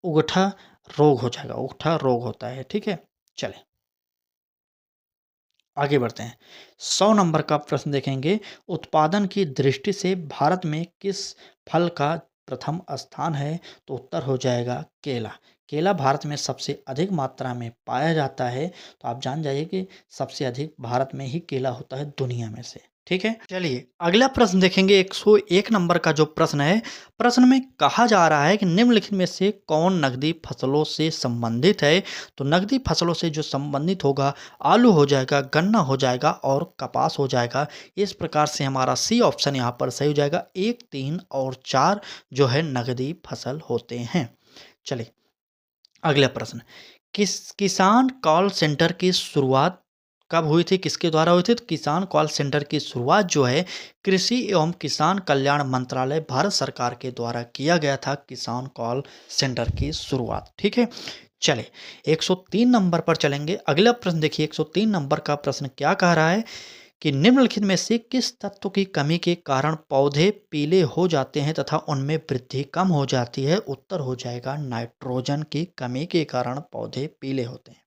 उगठा रोग हो जाएगा, उगठा रोग होता है। ठीक है, चलें आगे बढ़ते हैं। 100 नंबर का प्रश्न देखेंगे। उत्पादन की दृष्टि से भारत में किस फल का प्रथम स्थान है? तो उत्तर हो जाएगा केला। केला भारत में सबसे अधिक मात्रा में पाया जाता है। तो आप जान जाइए कि सबसे अधिक भारत में ही केला होता है दुनिया में से। ठीक है, चलिए अगला प्रश्न देखेंगे। 101 नंबर का जो प्रश्न है, प्रश्न में कहा जा रहा है कि निम्नलिखित में से कौन नकदी फसलों से संबंधित है? तो नकदी फसलों से जो संबंधित होगा, आलू हो जाएगा, गन्ना हो जाएगा और कपास हो जाएगा। इस प्रकार से हमारा सी ऑप्शन यहाँ पर सही हो जाएगा। 1, 3 और 4 जो है नकदी फसल होते हैं। चलिए अगला प्रश्न। किसान कॉल सेंटर की शुरुआत कब हुई थी, किसके द्वारा हुई थी? तो किसान कॉल सेंटर की शुरुआत जो है कृषि एवं किसान कल्याण मंत्रालय भारत सरकार के द्वारा किया गया था। किसान कॉल सेंटर की शुरुआत। ठीक है, चले 103 नंबर पर चलेंगे। अगला प्रश्न देखिए, 103 नंबर का प्रश्न क्या कह रहा है कि निम्नलिखित में से किस तत्व की कमी के कारण पौधे पीले हो जाते हैं तथा उनमें वृद्धि कम हो जाती है? उत्तर हो जाएगा नाइट्रोजन की कमी के कारण पौधे पीले होते हैं।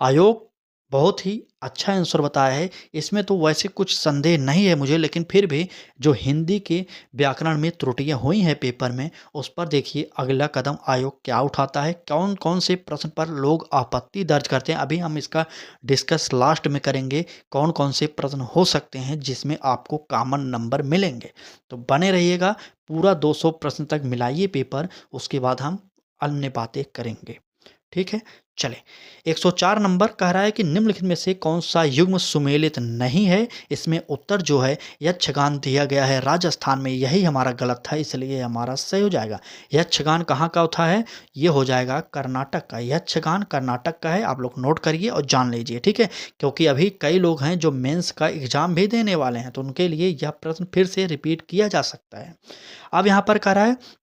आयोग बहुत ही अच्छा आंसर बताया है। इसमें तो वैसे कुछ संदेह नहीं है मुझे, लेकिन फिर भी जो हिंदी के व्याकरण में त्रुटियां हुई हैं पेपर में, उस पर देखिए अगला कदम आयोग क्या उठाता है, कौन कौन से प्रश्न पर लोग आपत्ति दर्ज करते हैं। अभी हम इसका डिस्कस लास्ट में करेंगे, कौन कौन से प्रश्न हो सकते हैं जिसमें आपको कॉमन नंबर मिलेंगे। तो बने रहिएगा, पूरा 200 प्रश्न तक मिलाइए पेपर, उसके बाद हम अन्य बातें करेंगे। ठीक है, चले 104 नंबर कह रहा है कि निम्नलिखित में से कौन सा युग्म सुमेलित नहीं है? इसमें उत्तर जो है यक्षगान दिया गया है राजस्थान में, यही हमारा गलत था, इसलिए हमारा सही हो जाएगा। यक्षगान कहाँ का होता है? ये हो जाएगा कर्नाटक का। यक्षगान कर्नाटक का है, आप लोग नोट करिए और जान लीजिए। ठीक है, क्योंकि अभी कई लोग हैं जो मेंस का एग्जाम भी देने वाले हैं, तो उनके लिए यह प्रश्न फिर से रिपीट किया जा सकता है। अब यहाँ पर कह रहा है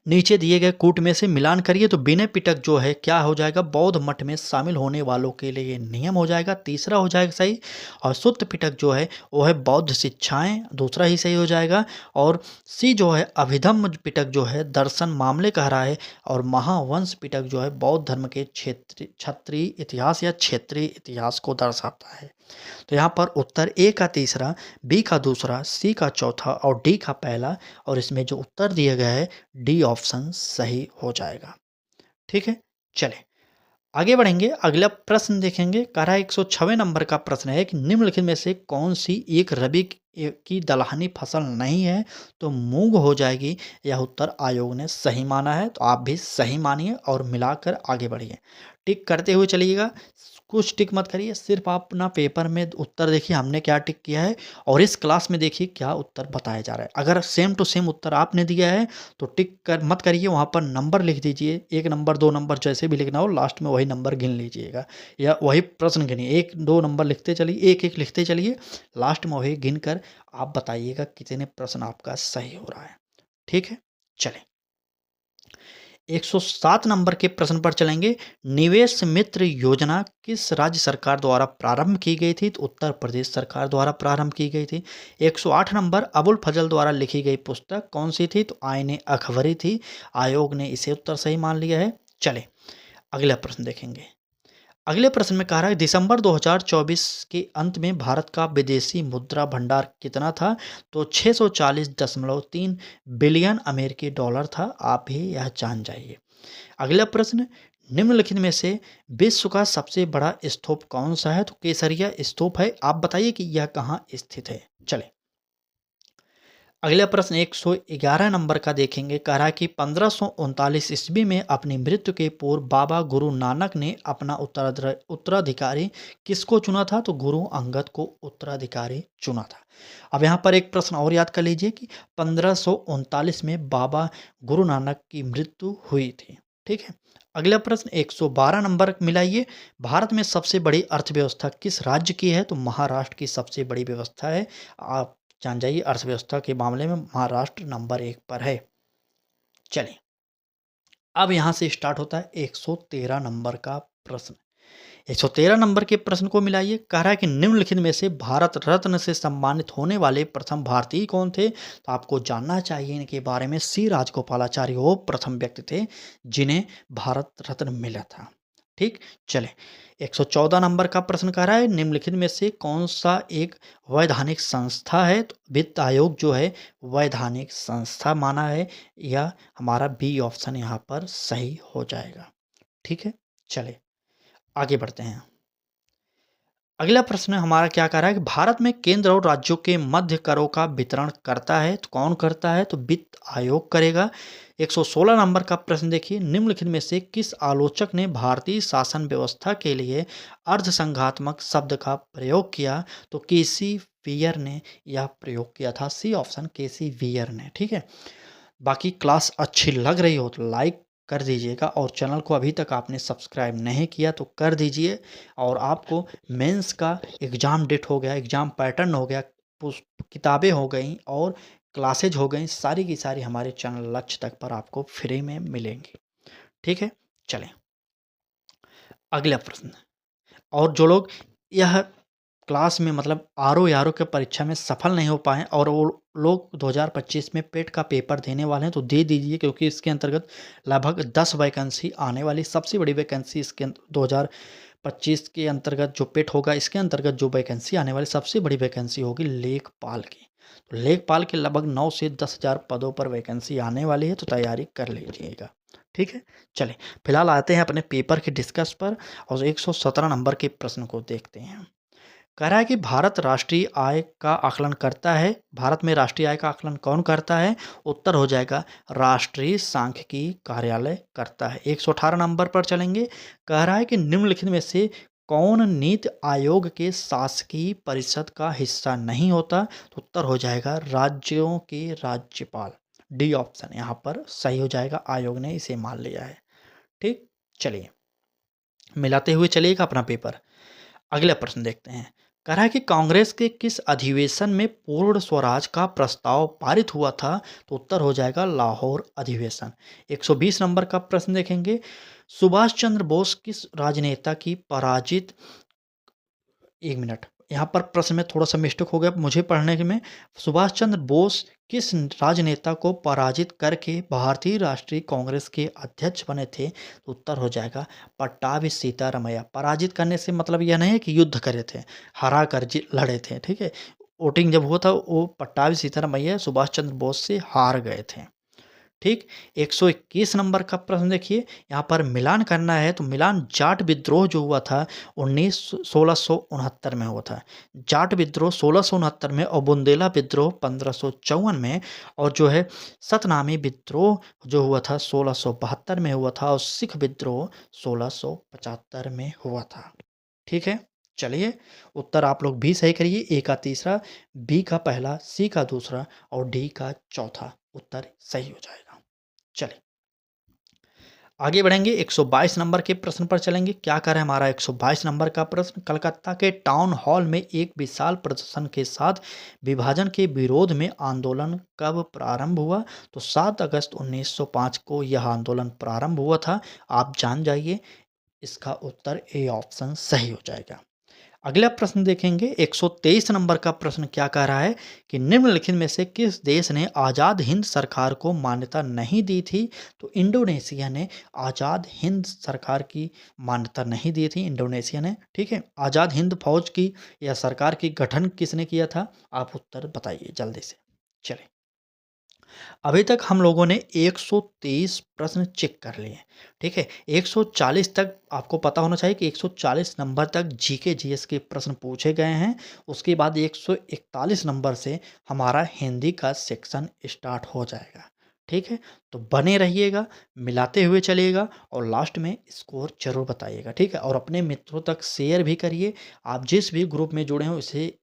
नीचे दिए गए कूट में से मिलान करिए, तो विनय पिटक जो है क्या हो जाएगा? बौद्ध मठ में शामिल होने वालों के लिए नियम हो जाएगा, तीसरा हो जाएगा सही। और सुत्त पिटक जो है वो है बौद्ध शिक्षाएं, दूसरा ही सही हो जाएगा। और सी जो है अभिधम्म पिटक जो है दर्शन मामले कह रहा है। और महावंश पिटक जो है बौद्ध धर्म के क्षत्रिय इतिहास या क्षेत्रीय इतिहास को दर्शाता है। तो यहाँ पर उत्तर ए का तीसरा, बी का दूसरा, सी का चौथा और डी का पहला। और इसमें जो उत्तर दिया गया है डी ऑप्शन सही हो जाएगा। ठीक है, चले आगे बढ़ेंगे। अगला प्रश्न देखेंगे। कह रहा है 106 नंबर का प्रश्न है कि निम्नलिखित में से कौन सी एक रबी की दलहनी फसल नहीं है? तो मूंग हो जाएगी। यह उत्तर आयोग ने सही माना है, तो आप भी सही मानिए और मिलाकर आगे बढ़िए। टिक करते हुए चलिएगा, कुछ टिक मत करिए, सिर्फ आप अपना पेपर में उत्तर देखिए हमने क्या टिक किया है और इस क्लास में देखिए क्या उत्तर बताया जा रहा है। अगर सेम टू सेम उत्तर आपने दिया है तो टिक कर मत करिए, वहाँ पर नंबर लिख दीजिए, 1 नंबर 2 नंबर जैसे भी लिखना हो, लास्ट में वही नंबर गिन लीजिएगा या वही प्रश्न गिनिए। 1 2 नंबर लिखते चलिए, 1 1 लिखते चलिए, लास्ट में वही गिन कर आप बताइएगा कितने प्रश्न आपका सही हो रहा है। ठीक है, चलें 107 नंबर के प्रश्न पर चलेंगे। निवेश मित्र योजना किस राज्य सरकार द्वारा प्रारंभ की गई थी? तो उत्तर प्रदेश सरकार द्वारा प्रारंभ की गई थी। 108 नंबर अबुल फजल द्वारा लिखी गई पुस्तक कौन सी थी? तो आईने अखबारी थी। आयोग ने इसे उत्तर सही मान लिया है। चले अगला प्रश्न देखेंगे। अगले प्रश्न में कह रहा है दिसंबर 2024 के अंत में भारत का विदेशी मुद्रा भंडार कितना था? तो 640.3 बिलियन अमेरिकी डॉलर था। आप भी यह जान जाइए। अगला प्रश्न, निम्नलिखित में से विश्व का सबसे बड़ा स्तूप कौन सा है? तो केसरिया स्तूप है। आप बताइए कि यह कहाँ स्थित है। चले अगला प्रश्न 111 नंबर का देखेंगे। कह रहा है कि 1539 ईस्वी में अपनी मृत्यु के पूर्व बाबा गुरु नानक ने अपना उत्तराधिकारी किसको चुना था? तो गुरु अंगद को उत्तराधिकारी चुना था। अब यहाँ पर एक प्रश्न और याद कर लीजिए कि 1539 में बाबा गुरु नानक की मृत्यु हुई थी। ठीक है। अगला प्रश्न 112 नंबर मिलाइए। भारत में सबसे बड़ी अर्थव्यवस्था किस राज्य की है? तो महाराष्ट्र की सबसे बड़ी व्यवस्था है। आप जान जाइए, अर्थव्यवस्था के मामले में महाराष्ट्र नंबर 1 पर है। चलिए, अब यहाँ से स्टार्ट होता है 113 नंबर का प्रश्न। 113 नंबर के प्रश्न को मिलाइए। कह रहा है कि निम्नलिखित में से भारत रत्न से सम्मानित होने वाले प्रथम भारतीय कौन थे? तो आपको जानना चाहिए इनके बारे में। सी राजगोपालाचारी वो प्रथम व्यक्ति थे जिन्हें भारत रत्न मिला था। ठीक, चले 114 नंबर का प्रश्न कह रहा है निम्नलिखित में से कौन सा एक वैधानिक संस्था है? तो वित्त आयोग जो है वैधानिक संस्था माना है, या हमारा बी ऑप्शन यहाँ पर सही हो जाएगा। ठीक है, चले आगे बढ़ते हैं। अगला प्रश्न हमारा क्या कर रहा है कि भारत में केंद्र और राज्यों के मध्य करों का वितरण करता है, तो कौन करता है? तो वित्त आयोग करेगा। 116 नंबर का प्रश्न देखिए। निम्नलिखित में से किस आलोचक ने भारतीय शासन व्यवस्था के लिए अर्धसंघात्मक शब्द का प्रयोग किया? तो केसी वियर ने यह प्रयोग किया था। सी ऑप्शन केसी वियर ने। ठीक है, बाकी क्लास अच्छी लग रही हो तो लाइक कर दीजिएगा, और चैनल को अभी तक आपने सब्सक्राइब नहीं किया तो कर दीजिए। और आपको मेंस का एग्ज़ाम डेट हो गया, एग्ज़ाम पैटर्न हो गया, किताबें हो गई और क्लासेज हो गई, सारी की सारी हमारे चैनल लक्ष्य तक पर आपको फ्री में मिलेंगी। ठीक है, चलें अगला प्रश्न। और जो लोग यह क्लास में मतलब आर ओ के परीक्षा में सफल नहीं हो पाए और वो लोग 2025 में पेट का पेपर देने वाले हैं तो दे दीजिए, क्योंकि इसके अंतर्गत लगभग 10 वैकेंसी आने वाली। सबसे बड़ी वैकेंसी इसके 2025 के अंतर्गत जो पेट होगा, इसके अंतर्गत जो वैकेंसी आने वाली सबसे बड़ी वैकेंसी होगी लेखपाल की। तो लेखपाल के लगभग 9 से 10,000 पदों पर वैकेंसी आने वाली है, तो तैयारी कर लीजिएगा। ठीक है, चलिए फिलहाल आते हैं अपने पेपर के डिस्कस पर और 117 नंबर के प्रश्न को देखते हैं। कह रहा है कि भारत राष्ट्रीय आय का आकलन करता है। भारत में राष्ट्रीय आय का आकलन कौन करता है? उत्तर हो जाएगा राष्ट्रीय सांख्यिकी कार्यालय करता है। 118 नंबर पर चलेंगे। कह रहा है कि निम्नलिखित में से कौन नीति आयोग के शासकीय परिषद का हिस्सा नहीं होता? तो उत्तर हो जाएगा राज्यों के राज्यपाल। डी ऑप्शन यहाँ पर सही हो जाएगा, आयोग ने इसे मान लिया है। ठीक, चलिए मिलाते हुए चलिएगा अपना पेपर। अगला प्रश्न देखते हैं। कह रहा है कि कांग्रेस के किस अधिवेशन में पूर्ण स्वराज का प्रस्ताव पारित हुआ था? तो उत्तर हो जाएगा लाहौर अधिवेशन। 120 नंबर का प्रश्न देखेंगे। सुभाष चंद्र बोस किस राजनेता की पराजित, एक मिनट, यहाँ पर प्रश्न में थोड़ा सा मिस्टेक हो गया मुझे पढ़ने में। सुभाष चंद्र बोस किस राजनेता को पराजित करके भारतीय राष्ट्रीय कांग्रेस के अध्यक्ष बने थे? तो उत्तर हो जाएगा पट्टाभी सीतारामैया। पराजित करने से मतलब यह नहीं है कि युद्ध करे थे, हरा कर लड़े थे। ठीक है, वोटिंग जब हुआ था वो पट्टाभी सीतारामैया सुभाष चंद्र बोस से हार गए थे। ठीक, 121 नंबर का प्रश्न देखिए। यहाँ पर मिलान करना है, तो मिलान जाट विद्रोह जो हुआ था 1669 में हुआ था। जाट विद्रोह 1669 में और बुंदेला विद्रोह 1554 में, और जो है सतनामी विद्रोह जो हुआ था 1672 में हुआ था, और सिख विद्रोह 1675 में हुआ था। ठीक है, चलिए उत्तर आप लोग भी सही करिए। ए का तीसरा, बी का पहला, सी का दूसरा और डी का चौथा उत्तर सही हो जाएगा। चलिए आगे बढ़ेंगे। 122 नंबर के प्रश्न पर चलेंगे। क्या कर है हमारा 122 नंबर का प्रश्न। कलकत्ता के टाउन हॉल में एक विशाल प्रदर्शन के साथ विभाजन के विरोध में आंदोलन कब प्रारंभ हुआ? तो 7 अगस्त 1905 को यह आंदोलन प्रारंभ हुआ था। आप जान जाइए, इसका उत्तर ए ऑप्शन सही हो जाएगा। अगला प्रश्न देखेंगे। 123 नंबर का प्रश्न क्या कह रहा है कि निम्नलिखित में से किस देश ने आज़ाद हिंद सरकार को मान्यता नहीं दी थी? तो इंडोनेशिया ने आज़ाद हिंद सरकार की मान्यता नहीं दी थी, इंडोनेशिया ने। ठीक है, आज़ाद हिंद फौज की या सरकार की गठन किसने किया था? आप उत्तर बताइए जल्दी से। चलिए अभी तक हम लोगों ने 123 प्रश्न चेक कर लिए, ठीक है। 140 तक आपको पता होना चाहिए कि 140 नंबर तक जीके जीएस के प्रश्न पूछे गए हैं। उसके बाद 141 नंबर से हमारा हिंदी का सेक्शन स्टार्ट हो जाएगा, ठीक है। तो बने रहिएगा, मिलाते हुए चलिएगा और लास्ट में स्कोर जरूर बताइएगा, ठीक है। और अपने मित्रों तक शेयर भी करिए। आप जिस भी ग्रुप में जुड़े हो उसे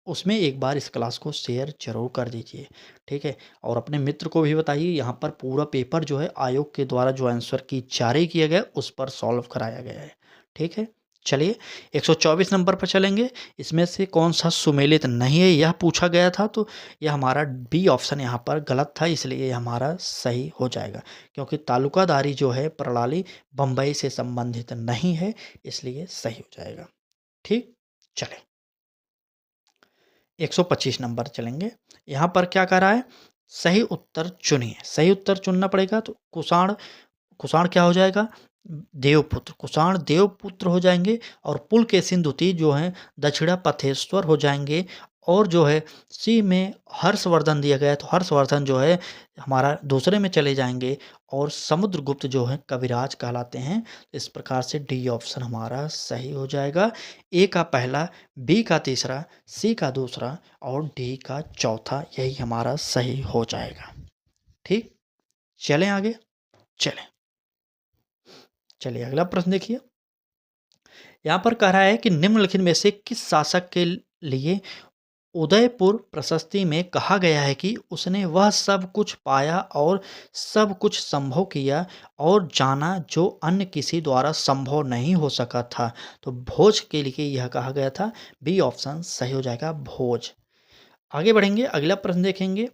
उसमें एक बार इस क्लास को शेयर ज़रूर कर दीजिए, ठीक है। और अपने मित्र को भी बताइए, यहाँ पर पूरा पेपर जो है आयोग के द्वारा जो आंसर की जारी किया गया उस पर सॉल्व कराया गया है, ठीक है। चलिए 124 नंबर पर चलेंगे। इसमें से कौन सा सुमेलित नहीं है यह पूछा गया था, तो यह हमारा बी ऑप्शन यहाँ पर गलत था, इसलिए यह हमारा सही हो जाएगा। क्योंकि तालुकादारी जो है प्रणाली बम्बई से संबंधित नहीं है, इसलिए सही हो जाएगा, ठीक। चले 125 नंबर चलेंगे। यहाँ पर क्या कह रहा है, सही उत्तर चुनिए। सही उत्तर चुनना पड़ेगा, तो कुषाण, कुषाण क्या हो जाएगा, देवपुत्र। कुषाण देवपुत्र हो जाएंगे। और पुलकेशिन द्वितीय जो हैं दक्षिणा पथेश्वर हो जाएंगे। और जो है सी में हर्षवर्धन दिया गया है, तो हर्षवर्धन जो है हमारा दूसरे में चले जाएंगे। और समुद्रगुप्त जो है कविराज कहलाते हैं। इस प्रकार से डी ऑप्शन हमारा सही हो जाएगा। ए का पहला, बी का तीसरा, सी का दूसरा और डी का चौथा, यही हमारा सही हो जाएगा, ठीक। चलें आगे, चलें। चलिए अगला प्रश्न देखिए। यहाँ पर कह रहा है कि निम्नलिखित में से किस शासक के लिए उदयपुर प्रशस्ति में कहा गया है कि उसने वह सब कुछ पाया और सब कुछ संभव किया और जाना जो अन्य किसी द्वारा संभव नहीं हो सका था। तो भोज के लिए यह कहा गया था। बी ऑप्शन सही हो जाएगा, भोज। आगे बढ़ेंगे, अगला प्रश्न देखेंगे।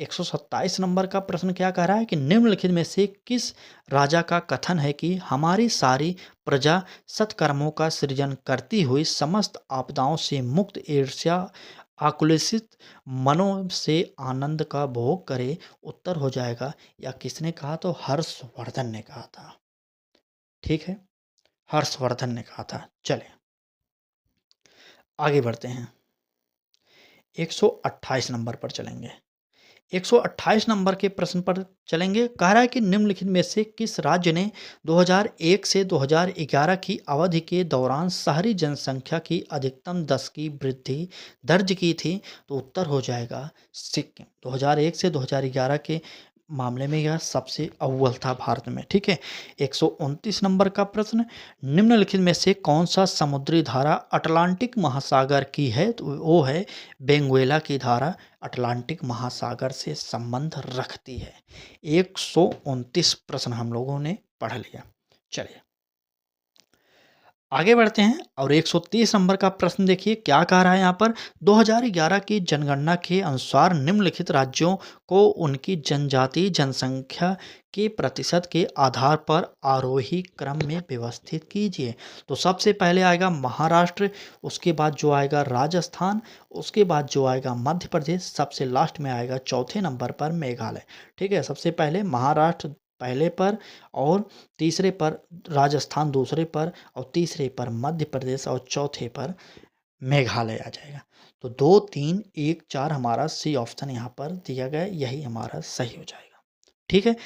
127 नंबर का प्रश्न क्या कह रहा है कि निम्नलिखित में से किस राजा का कथन है कि हमारी सारी प्रजा सत्कर्मों का सृजन करती हुई समस्त आपदाओं से मुक्त, ईर्ष्या आकुलित मनों से आनंद का भोग करे। उत्तर हो जाएगा, या किसने कहा, तो हर्षवर्धन ने कहा था, ठीक है। हर्षवर्धन ने कहा था। चले आगे बढ़ते हैं, 128 नंबर पर चलेंगे। 128 नंबर के प्रश्न पर चलेंगे। कह रहा है कि निम्नलिखित में से किस राज्य ने 2001 से 2011 की अवधि के दौरान शहरी जनसंख्या की अधिकतम 10 की वृद्धि दर्ज की थी। तो उत्तर हो जाएगा सिक्किम। 2001 से 2011 के मामले में यह सबसे अव्वल था भारत में, ठीक है। 129 नंबर का प्रश्न, निम्नलिखित में से कौन सा समुद्री धारा अटलांटिक महासागर की है, तो वो है वेनेजुएला की धारा अटलांटिक महासागर से संबंध रखती है। 129 प्रश्न हम लोगों ने पढ़ लिया। चलिए आगे बढ़ते हैं और 130 नंबर का प्रश्न देखिए क्या कह रहा है यहाँ पर। 2011 की जनगणना के अनुसार निम्नलिखित राज्यों को उनकी जनजातीय जनसंख्या के प्रतिशत के आधार पर आरोही क्रम में व्यवस्थित कीजिए। तो सबसे पहले आएगा महाराष्ट्र, उसके बाद जो आएगा राजस्थान, उसके बाद जो आएगा मध्य प्रदेश, सबसे लास्ट में आएगा चौथे नंबर पर मेघालय, ठीक है। सबसे पहले महाराष्ट्र पहले पर, और तीसरे पर राजस्थान, दूसरे पर, और तीसरे पर मध्य प्रदेश, और चौथे पर मेघालय आ जाएगा। तो 2, 3, 1, 4 हमारा सी ऑप्शन यहाँ पर दिया गया, यही हमारा सही हो जाएगा, ठीक है।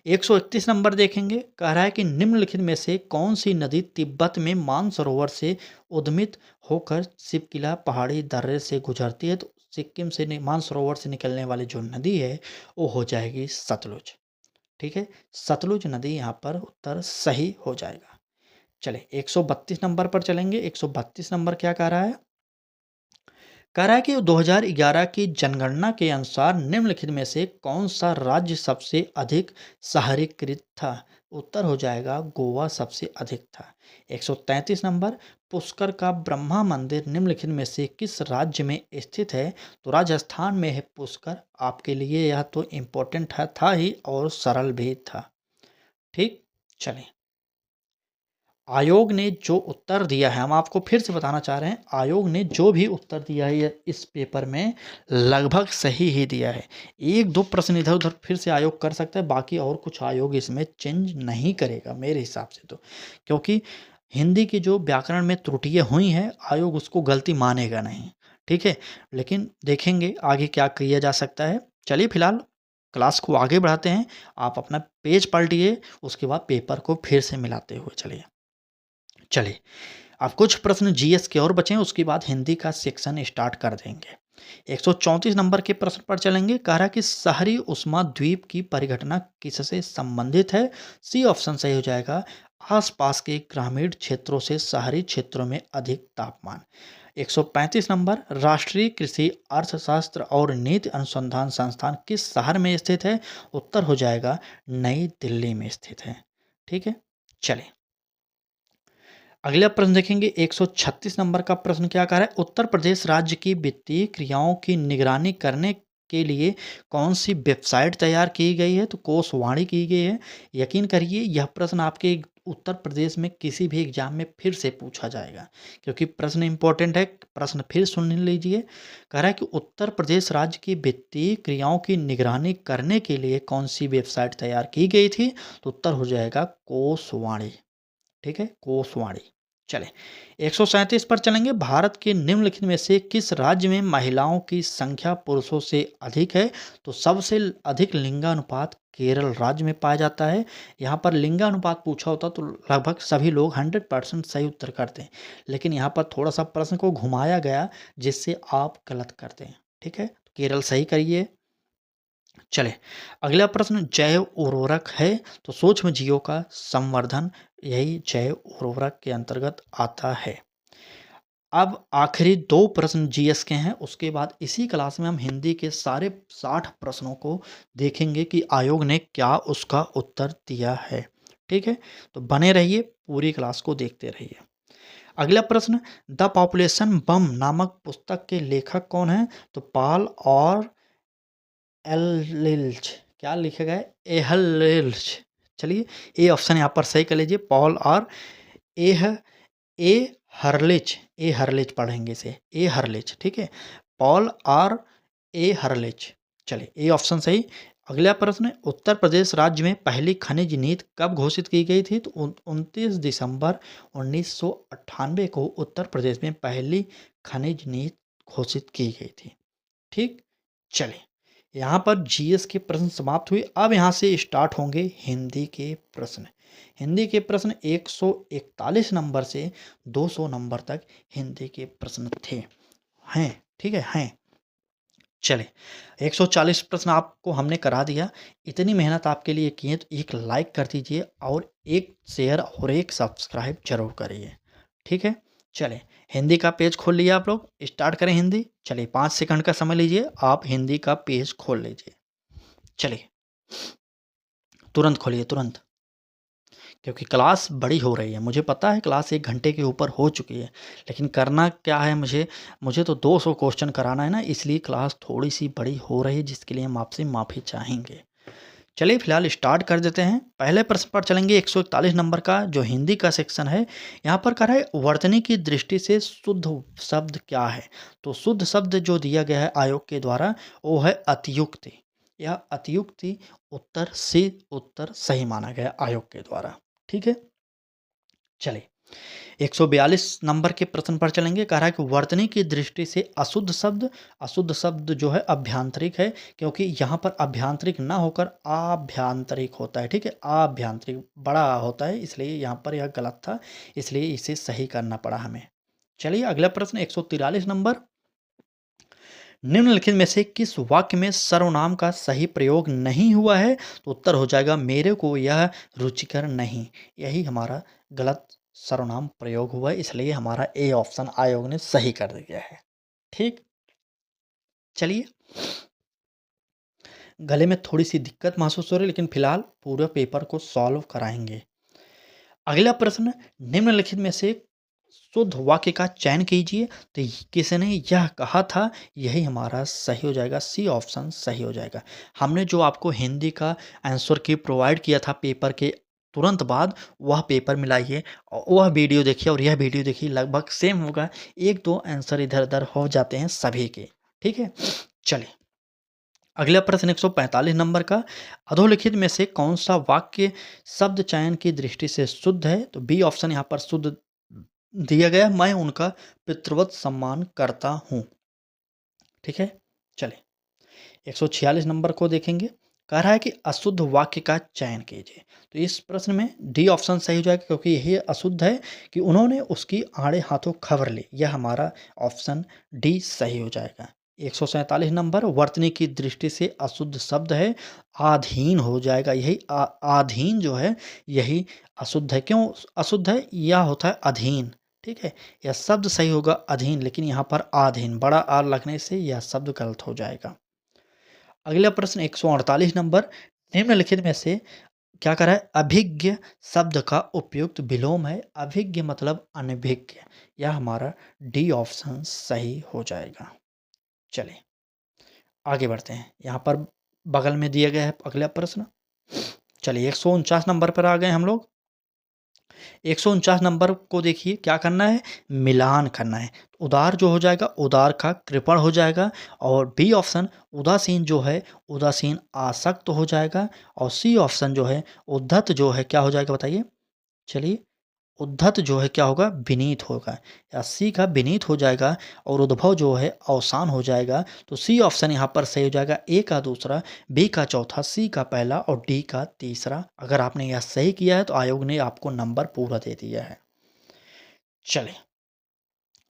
131 नंबर देखेंगे। कह रहा है कि निम्नलिखित में से कौन सी नदी तिब्बत में मानसरोवर से उद्गमित होकर शिवकिला पहाड़ी दर्रे से गुजरती है। तो सिक्किम से मानसरोवर से निकलने वाली जो नदी है वो हो जाएगी सतलुज, ठीक है। सतलुज नदी यहाँ पर उत्तर सही हो जाएगा। चले 132 नंबर पर चलेंगे। 132 नंबर क्या कह रहा है, कह रहा है कि 2011 की जनगणना के अनुसार निम्नलिखित में से कौन सा राज्य सबसे अधिक शहरीकृत था। उत्तर हो जाएगा गोवा सबसे अधिक था। 133 नंबर, पुष्कर का ब्रह्मा मंदिर निम्नलिखित में से किस राज्य में स्थित है। तो राजस्थान में है पुष्कर। आपके लिए यह तो इम्पोर्टेंट था ही और सरल भी था, ठीक। चलें, आयोग ने जो उत्तर दिया है, हम आपको फिर से बताना चाह रहे हैं, आयोग ने जो भी उत्तर दिया है इस पेपर में लगभग सही ही दिया है। 1-2 प्रश्न इधर उधर फिर से आयोग कर सकता है, बाकी और कुछ आयोग इसमें चेंज नहीं करेगा मेरे हिसाब से, तो क्योंकि हिंदी की जो व्याकरण में त्रुटियाँ हुई हैं आयोग उसको गलती मानेगा नहीं, ठीक है। लेकिन देखेंगे आगे क्या किया जा सकता है। चलिए फिलहाल क्लास को आगे बढ़ाते हैं, आप अपना पेज पलटिए, उसके बाद पेपर को फिर से मिलाते हुए चलिए। चलिए, अब कुछ प्रश्न जीएस के और बचे हैं, उसके बाद हिंदी का सेक्शन स्टार्ट कर देंगे। 134 नंबर के प्रश्न पर चलेंगे। कह रहा है कि शहरी उष्मा द्वीप की परिघटना किससे संबंधित है? सी ऑप्शन सही हो जाएगा, आसपास के ग्रामीण क्षेत्रों से शहरी क्षेत्रों में अधिक तापमान। 135 नंबर, राष्ट्रीय कृषि अर्थशास्त्र और नीति अनुसंधान संस्थान किस शहर में स्थित है? उत्तर हो जाएगा नई दिल्ली में स्थित है। ठीक है, चलिए अगला प्रश्न देखेंगे। 136 नंबर का प्रश्न क्या कह रहा है? उत्तर प्रदेश राज्य की वित्तीय क्रियाओं की निगरानी करने के लिए कौन सी वेबसाइट तैयार की गई है? तो कोषवाणी की गई है। यकीन करिए यह प्रश्न आपके उत्तर प्रदेश में किसी भी एग्जाम में फिर से पूछा जाएगा, क्योंकि प्रश्न इंपॉर्टेंट है। प्रश्न फिर सुन लीजिए। कह रहा है कि उत्तर प्रदेश राज्य की वित्तीय क्रियाओं की निगरानी करने के लिए कौन सी वेबसाइट तैयार की गई थी? तो उत्तर हो जाएगा कोषवाणी। ठीक है, कोषवाणी। चलें, 137 पर चलेंगे। भारत के निम्नलिखित में से किस राज्य में महिलाओं की संख्या पुरुषों से अधिक है? तो सबसे अधिक लिंगानुपात केरल राज्य में पाया जाता है। यहाँ पर लिंगानुपात पूछा होता तो लगभग सभी लोग 100% सही उत्तर करते हैं, लेकिन यहाँ पर थोड़ा सा प्रश्न को घुमाया गया जिससे आप गलत करते हैं। ठीक है, तो केरल सही करिए। चले, अगला प्रश्न जैव उर्वरक है तो सूक्ष्म जीवों का संवर्धन यही जैव उर्वरक के अंतर्गत आता है। अब आखिरी 2 प्रश्न जीएस के हैं, उसके बाद इसी क्लास में हम हिंदी के सारे 60 प्रश्नों को देखेंगे कि आयोग ने क्या उसका उत्तर दिया है। ठीक है, तो बने रहिए, पूरी क्लास को देखते रहिए। अगला प्रश्न, द पॉपुलेशन बम नामक पुस्तक के लेखक कौन है? तो पॉल और एलिल्ज, क्या लिखा गया है? एहलिल्ज। चलिए, ए ऑप्शन यहाँ पर सही कर लीजिए, पॉल और एह ए हर्लिच, ए हर्लिच पढ़ेंगे इसे, ए हर्लिच। ठीक है, पॉल और ए हर्लिच। चलिए, ए ऑप्शन सही। अगला प्रश्न, उत्तर प्रदेश राज्य में पहली खनिज नीति कब घोषित की गई थी? तो 29 दिसंबर 1998 को उत्तर प्रदेश में पहली खनिज नीति घोषित की गई थी। ठीक, चलिए यहाँ पर जीएस के प्रश्न समाप्त हुए। अब यहाँ से स्टार्ट होंगे हिंदी के प्रश्न। हिंदी के प्रश्न 141 नंबर से 200 नंबर तक हिंदी के प्रश्न थे, हैं। ठीक है, हैं। चले, 140 प्रश्न आपको हमने करा दिया। इतनी मेहनत आपके लिए की है तो एक लाइक कर दीजिए और एक शेयर और एक सब्सक्राइब जरूर करिए। ठीक है, चलें, हिंदी का पेज खोल लिया आप लोग, स्टार्ट करें हिंदी। चलिए 5 सेकंड का समय लीजिए, आप हिंदी का पेज खोल लीजिए। चलिए, तुरंत खोलिए, तुरंत, क्योंकि क्लास बड़ी हो रही है। मुझे पता है क्लास 1 घंटे के ऊपर हो चुकी है, लेकिन करना क्या है, मुझे तो 200 क्वेश्चन कराना है ना, इसलिए क्लास थोड़ी सी बड़ी हो रही है, जिसके लिए हम आपसे माफ़ी चाहेंगे। चलिए फिलहाल स्टार्ट कर देते हैं। पहले प्रश्न पर चलेंगे, 141 नंबर का जो हिंदी का सेक्शन है। यहाँ पर कह रहा है वर्तनी की दृष्टि से शुद्ध शब्द क्या है? तो शुद्ध शब्द जो दिया गया है आयोग के द्वारा वो है अतियुक्ति। यह अतियुक्ति उत्तर सही माना गया आयोग के द्वारा। ठीक है, चलिए 142 नंबर के प्रश्न पर चलेंगे। कह रहा है कि वर्तनी की दृष्टि से अशुद्ध शब्द जो है अभ्यांतरिक है, क्योंकि यहाँ पर अभ्यांतरिक ना होकर आभ्यांतरिक होता है। ठीक है, आभ्यांतरिक बड़ा होता है, इसलिए यहाँ पर यह गलत था, इसलिए इसे सही करना पड़ा हमें। चलिए अगला प्रश्न 143 नंबर, निम्नलिखित में से किस वाक्य में सर्वनाम का सही प्रयोग नहीं हुआ है? तो उत्तर हो जाएगा मेरे को यह रुचिकर नहीं। यही हमारा गलत सर्वनाम प्रयोग हुआ है, इसलिए हमारा ए ऑप्शन आयोग ने सही कर दिया है। ठीक, चलिए गले में थोड़ी सी दिक्कत महसूस हो रही है, लेकिन फिलहाल पूरे पेपर को सॉल्व कराएंगे। अगला प्रश्न, निम्नलिखित में से शुद्ध वाक्य का चयन कीजिए। तो किसने यह कहा था? यही हमारा सही हो जाएगा, सी ऑप्शन सही हो जाएगा। हमने जो आपको हिंदी का आंसर की प्रोवाइड किया था पेपर के तुरंत बाद, वह पेपर मिलाइए और वह वीडियो देखिए और यह वीडियो देखिए, लगभग सेम होगा। 1-2 आंसर इधर उधर हो जाते हैं सभी के। ठीक है, चलिए अगला प्रश्न 145 नंबर का, अधोलिखित में से कौन सा वाक्य शब्द चयन की दृष्टि से शुद्ध है? तो बी ऑप्शन यहाँ पर शुद्ध दिया गया, मैं उनका पितृवत सम्मान करता हूँ। ठीक है, चले 146 नंबर को देखेंगे। कह रहा है कि अशुद्ध वाक्य का चयन कीजिए। तो इस प्रश्न में डी ऑप्शन सही हो जाएगा, क्योंकि यही अशुद्ध है कि उन्होंने उसकी आड़े हाथों खबर ली। यह हमारा ऑप्शन डी सही हो जाएगा। 147 नंबर, वर्तनी की दृष्टि से अशुद्ध शब्द है आधीन हो जाएगा। यही आधीन जो है यही अशुद्ध है। क्यों अशुद्ध है? यह होता है अधीन, ठीक है। यह शब्द सही होगा अधीन, लेकिन यहाँ पर आधीन बड़ा आर लगने से यह शब्द गलत हो जाएगा। अगला प्रश्न 148 नंबर, निम्नलिखित में से क्या करा है? अभिज्ञ शब्द का उपयुक्त विलोम है। अभिज्ञ मतलब अनभिज्ञ। यह हमारा डी ऑप्शन सही हो जाएगा। चलिए आगे बढ़ते हैं। यहाँ पर बगल में दिया गया है अगला प्रश्न। चलिए 149 नंबर पर आ गए हम लोग। 149 नंबर को देखिए, क्या करना है? मिलान करना है। उदार जो हो जाएगा, उदार का कृपण हो जाएगा। और बी ऑप्शन उदासीन जो है, उदासीन आसक्त हो जाएगा। और सी ऑप्शन जो है उद्धत जो है क्या हो जाएगा बताइए। चलिए उद्धत जो है क्या होगा? विनीत होगा। या सी का विनीत हो जाएगा। और उद्भव जो है अवसान हो जाएगा। तो सी ऑप्शन यहाँ पर सही हो जाएगा। ए का दूसरा, बी का चौथा, सी का पहला और डी का तीसरा। अगर आपने यह सही किया है तो आयोग ने आपको नंबर पूरा दे दिया है। चले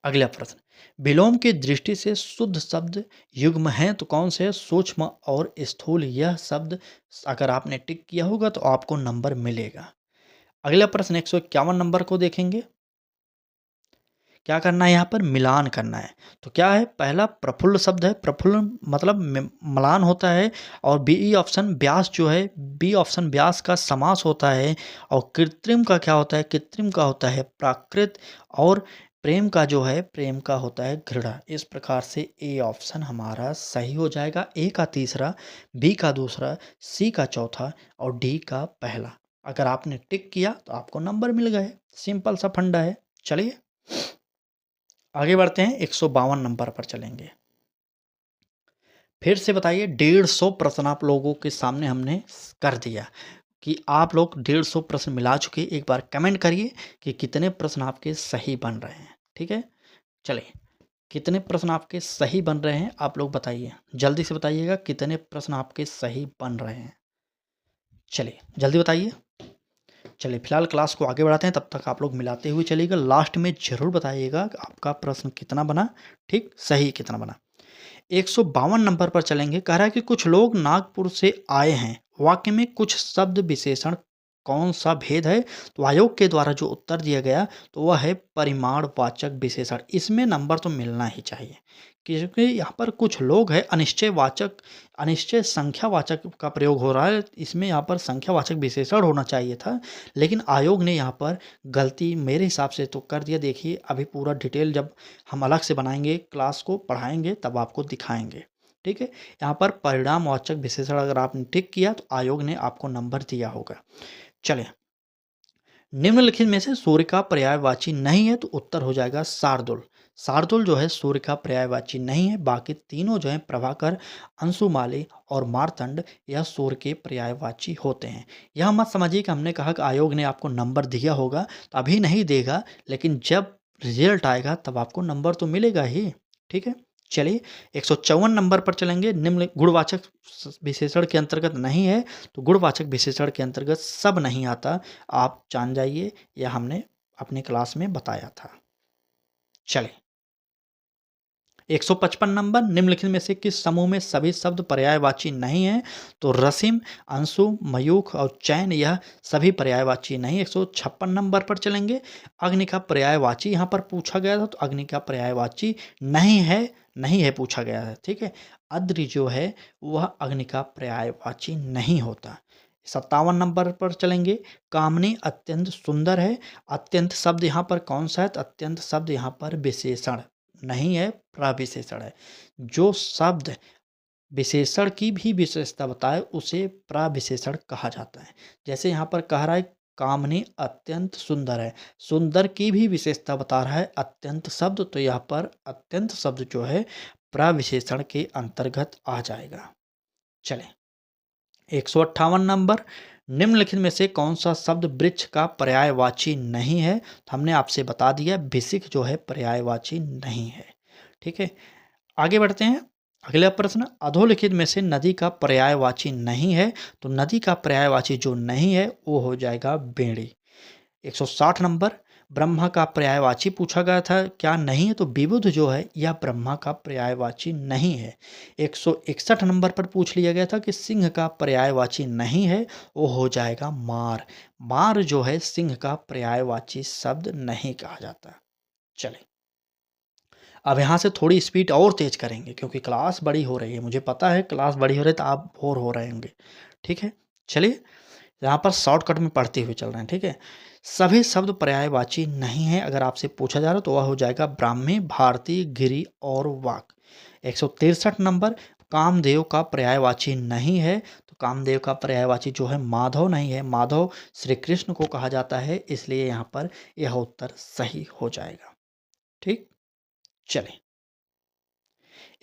अगला प्रश्न, विलोम की दृष्टि से शुद्ध शब्द युग्म हैं तो कौन से? सूक्ष्म और स्थूल। यह शब्द अगर आपने टिक किया होगा तो आपको नंबर मिलेगा। अगला प्रश्न 151 नंबर को देखेंगे। क्या करना है? यहाँ पर मिलान करना है। तो क्या है? पहला प्रफुल्ल शब्द है। प्रफुल्ल मतलब म्लान होता है। और बी ऑप्शन व्यास जो है, बी ऑप्शन व्यास का समास होता है। और कृत्रिम का क्या होता है? कृत्रिम का होता है प्राकृत। और प्रेम का जो है, प्रेम का होता है घृणा। इस प्रकार से ए ऑप्शन हमारा सही हो जाएगा। ए का तीसरा, बी का दूसरा, सी का चौथा और डी का पहला। अगर आपने टिक किया तो आपको नंबर मिल गए। सिंपल सा फंडा है। चलिए आगे बढ़ते हैं। 152 नंबर पर चलेंगे। फिर से बताइए, 150 प्रश्न आप लोगों के सामने हमने कर दिया कि आप लोग 150 प्रश्न मिला चुके। एक बार कमेंट करिए कि कितने प्रश्न आपके सही बन रहे हैं। ठीक है, चलिए कितने प्रश्न आपके सही बन रहे हैं आप लोग बताइए। जल्दी से बताइएगा कितने प्रश्न आपके सही बन रहे हैं। चलिए जल्दी बताइए। चलिए फिलहाल क्लास को आगे बढ़ाते हैं, तब तक आप लोग मिलाते हुए चलिएगा। लास्ट में ज़रूर बताइएगा कि आपका प्रश्न कितना बना, ठीक सही कितना बना। 152 नंबर पर चलेंगे। कह रहा है कि कुछ लोग नागपुर से आए हैं। वाक्य में कुछ शब्द विशेषण कौन सा भेद है? तो आयोग के द्वारा जो उत्तर दिया गया तो वह है परिमाणवाचक विशेषण। इसमें नंबर तो मिलना ही चाहिए, क्योंकि यहाँ पर कुछ लोग हैं अनिश्चयवाचक, अनिश्चय संख्यावाचक का प्रयोग हो रहा है। इसमें यहाँ पर संख्यावाचक विशेषण होना चाहिए था, लेकिन आयोग ने यहाँ पर गलती मेरे हिसाब से तो कर दिया। देखिए अभी पूरा डिटेल जब हम अलग से बनाएंगे, क्लास को पढ़ाएंगे, तब आपको दिखाएंगे। ठीक है, यहाँ पर परिणामवाचक विशेषण अगर आपने टिक किया तो आयोग ने आपको नंबर दिया होगा। चलें, निम्नलिखित में से सूर्य का पर्यायवाची नहीं है तो उत्तर हो जाएगा शार्दुल। शार्दुल जो है सूर्य का पर्यायवाची नहीं है। बाकी तीनों जो है प्रभाकर, अंशुमाली और मार्तंड यह सूर्य के पर्यायवाची होते हैं। यह मत समझिए कि हमने कहा कि आयोग ने आपको नंबर दिया होगा, तो अभी नहीं देगा, लेकिन जब रिजल्ट आएगा तब आपको नंबर तो मिलेगा ही। ठीक है, चलिए 154 नंबर पर चलेंगे। निम्न गुणवाचक विशेषण के अंतर्गत नहीं है, तो गुणवाचक विशेषण के अंतर्गत सब नहीं आता, आप जान जाइए। यह हमने अपनी क्लास में बताया था। चलिए 155 नंबर, निम्नलिखित में से किस समूह में सभी शब्द पर्यायवाची नहीं है? तो रसीम, अंशु, मयूख और चैन यह सभी पर्यायवाची नहीं। 156 नंबर पर चलेंगे। अग्नि का पर्यायवाची यहाँ पर पूछा गया था, तो अग्नि का पर्यायवाची नहीं है, नहीं है पूछा गया है। ठीक है, अद्रि जो है वह अग्नि का पर्यायवाची नहीं होता। 57 नंबर पर चलेंगे। कामनी अत्यंत सुंदर है। अत्यंत शब्द यहाँ पर कौन सा है? तो अत्यंत शब्द यहाँ पर विशेषण नहीं है, प्रविशेषण है। जो शब्द विशेषण की भी विशेषता बताए उसे प्रविशेषण कहा जाता है। जैसे यहाँ पर कह रहा है कामनी अत्यंत सुंदर है, सुंदर की भी विशेषता बता रहा है अत्यंत शब्द, तो यहाँ पर अत्यंत शब्द जो है प्रविशेषण के अंतर्गत आ जाएगा। चलें 158 नंबर, निम्नलिखित में से कौन सा शब्द वृक्ष का पर्यायवाची नहीं है? तो हमने आपसे बता दिया विशिख जो है पर्यायवाची नहीं है। ठीक है, आगे बढ़ते हैं। अगला प्रश्न, अधोलिखित में से नदी का पर्यायवाची नहीं है, तो नदी का पर्यायवाची जो नहीं है वो हो जाएगा बेड़ी। 160 नंबर, ब्रह्मा का पर्यायवाची पूछा गया था, क्या नहीं है, तो विबुध जो है यह ब्रह्मा का पर्यायवाची नहीं है। 161 नंबर पर पूछ लिया गया था कि सिंह का पर्यायवाची नहीं है, वो हो जाएगा मार। मार जो है सिंह का पर्यायवाची शब्द नहीं कहा जाता। चले, अब यहाँ से थोड़ी स्पीड और तेज़ करेंगे क्योंकि क्लास बड़ी हो रही है, मुझे पता है क्लास बड़ी हो रही है तो आप बोर हो रहे होंगे। ठीक है, चलिए यहाँ पर शॉर्टकट में पढ़ते हुए चल रहे हैं। ठीक है, सभी शब्द पर्यायवाची नहीं है, अगर आपसे पूछा जा रहा तो वह हो जाएगा ब्राह्मी, भारती, गिरी और वाक। 163 नंबर, कामदेव का पर्यायवाची नहीं है, तो कामदेव का पर्यायवाची जो है माधव नहीं है, माधव श्री कृष्ण को कहा जाता है, इसलिए यहाँ पर यह उत्तर सही हो जाएगा। ठीक, चलें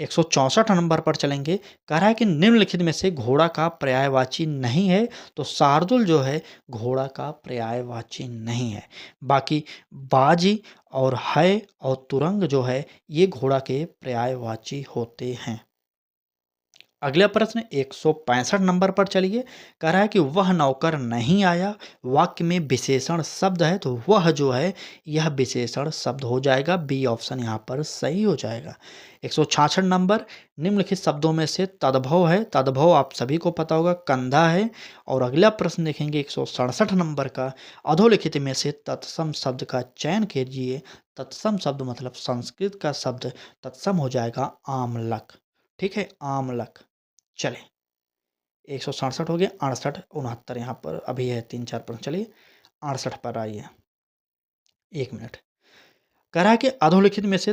164 नंबर पर चलेंगे। कह रहा है कि निम्नलिखित में से घोड़ा का पर्यायवाची नहीं है, तो शार्दुल जो है घोड़ा का पर्यायवाची नहीं है। बाकी बाजी और है और तुरंग जो है ये घोड़ा के पर्यायवाची होते हैं। अगला प्रश्न 165 नंबर पर चलिए। कह रहा है कि वह नौकर नहीं आया, वाक्य में विशेषण शब्द है, तो वह जो है यह विशेषण शब्द हो जाएगा, बी ऑप्शन यहाँ पर सही हो जाएगा। 166 नंबर, निम्नलिखित शब्दों में से तद्भव है, तद्भव आप सभी को पता होगा कंधा है। और अगला प्रश्न देखेंगे 167 नंबर का, अधोलिखित में से तत्सम शब्द का चयन कीजिए। तत्सम शब्द मतलब संस्कृत का शब्द, तत्सम हो जाएगा आमलक। ठीक है, आमलक। चलें 167 हो गया, 68 69 यहाँ पर अभी है 3-4 प्रश्न। चलिए 68 पर आइए, 1 मिनट। कह रहा है कि अधोलिखित में से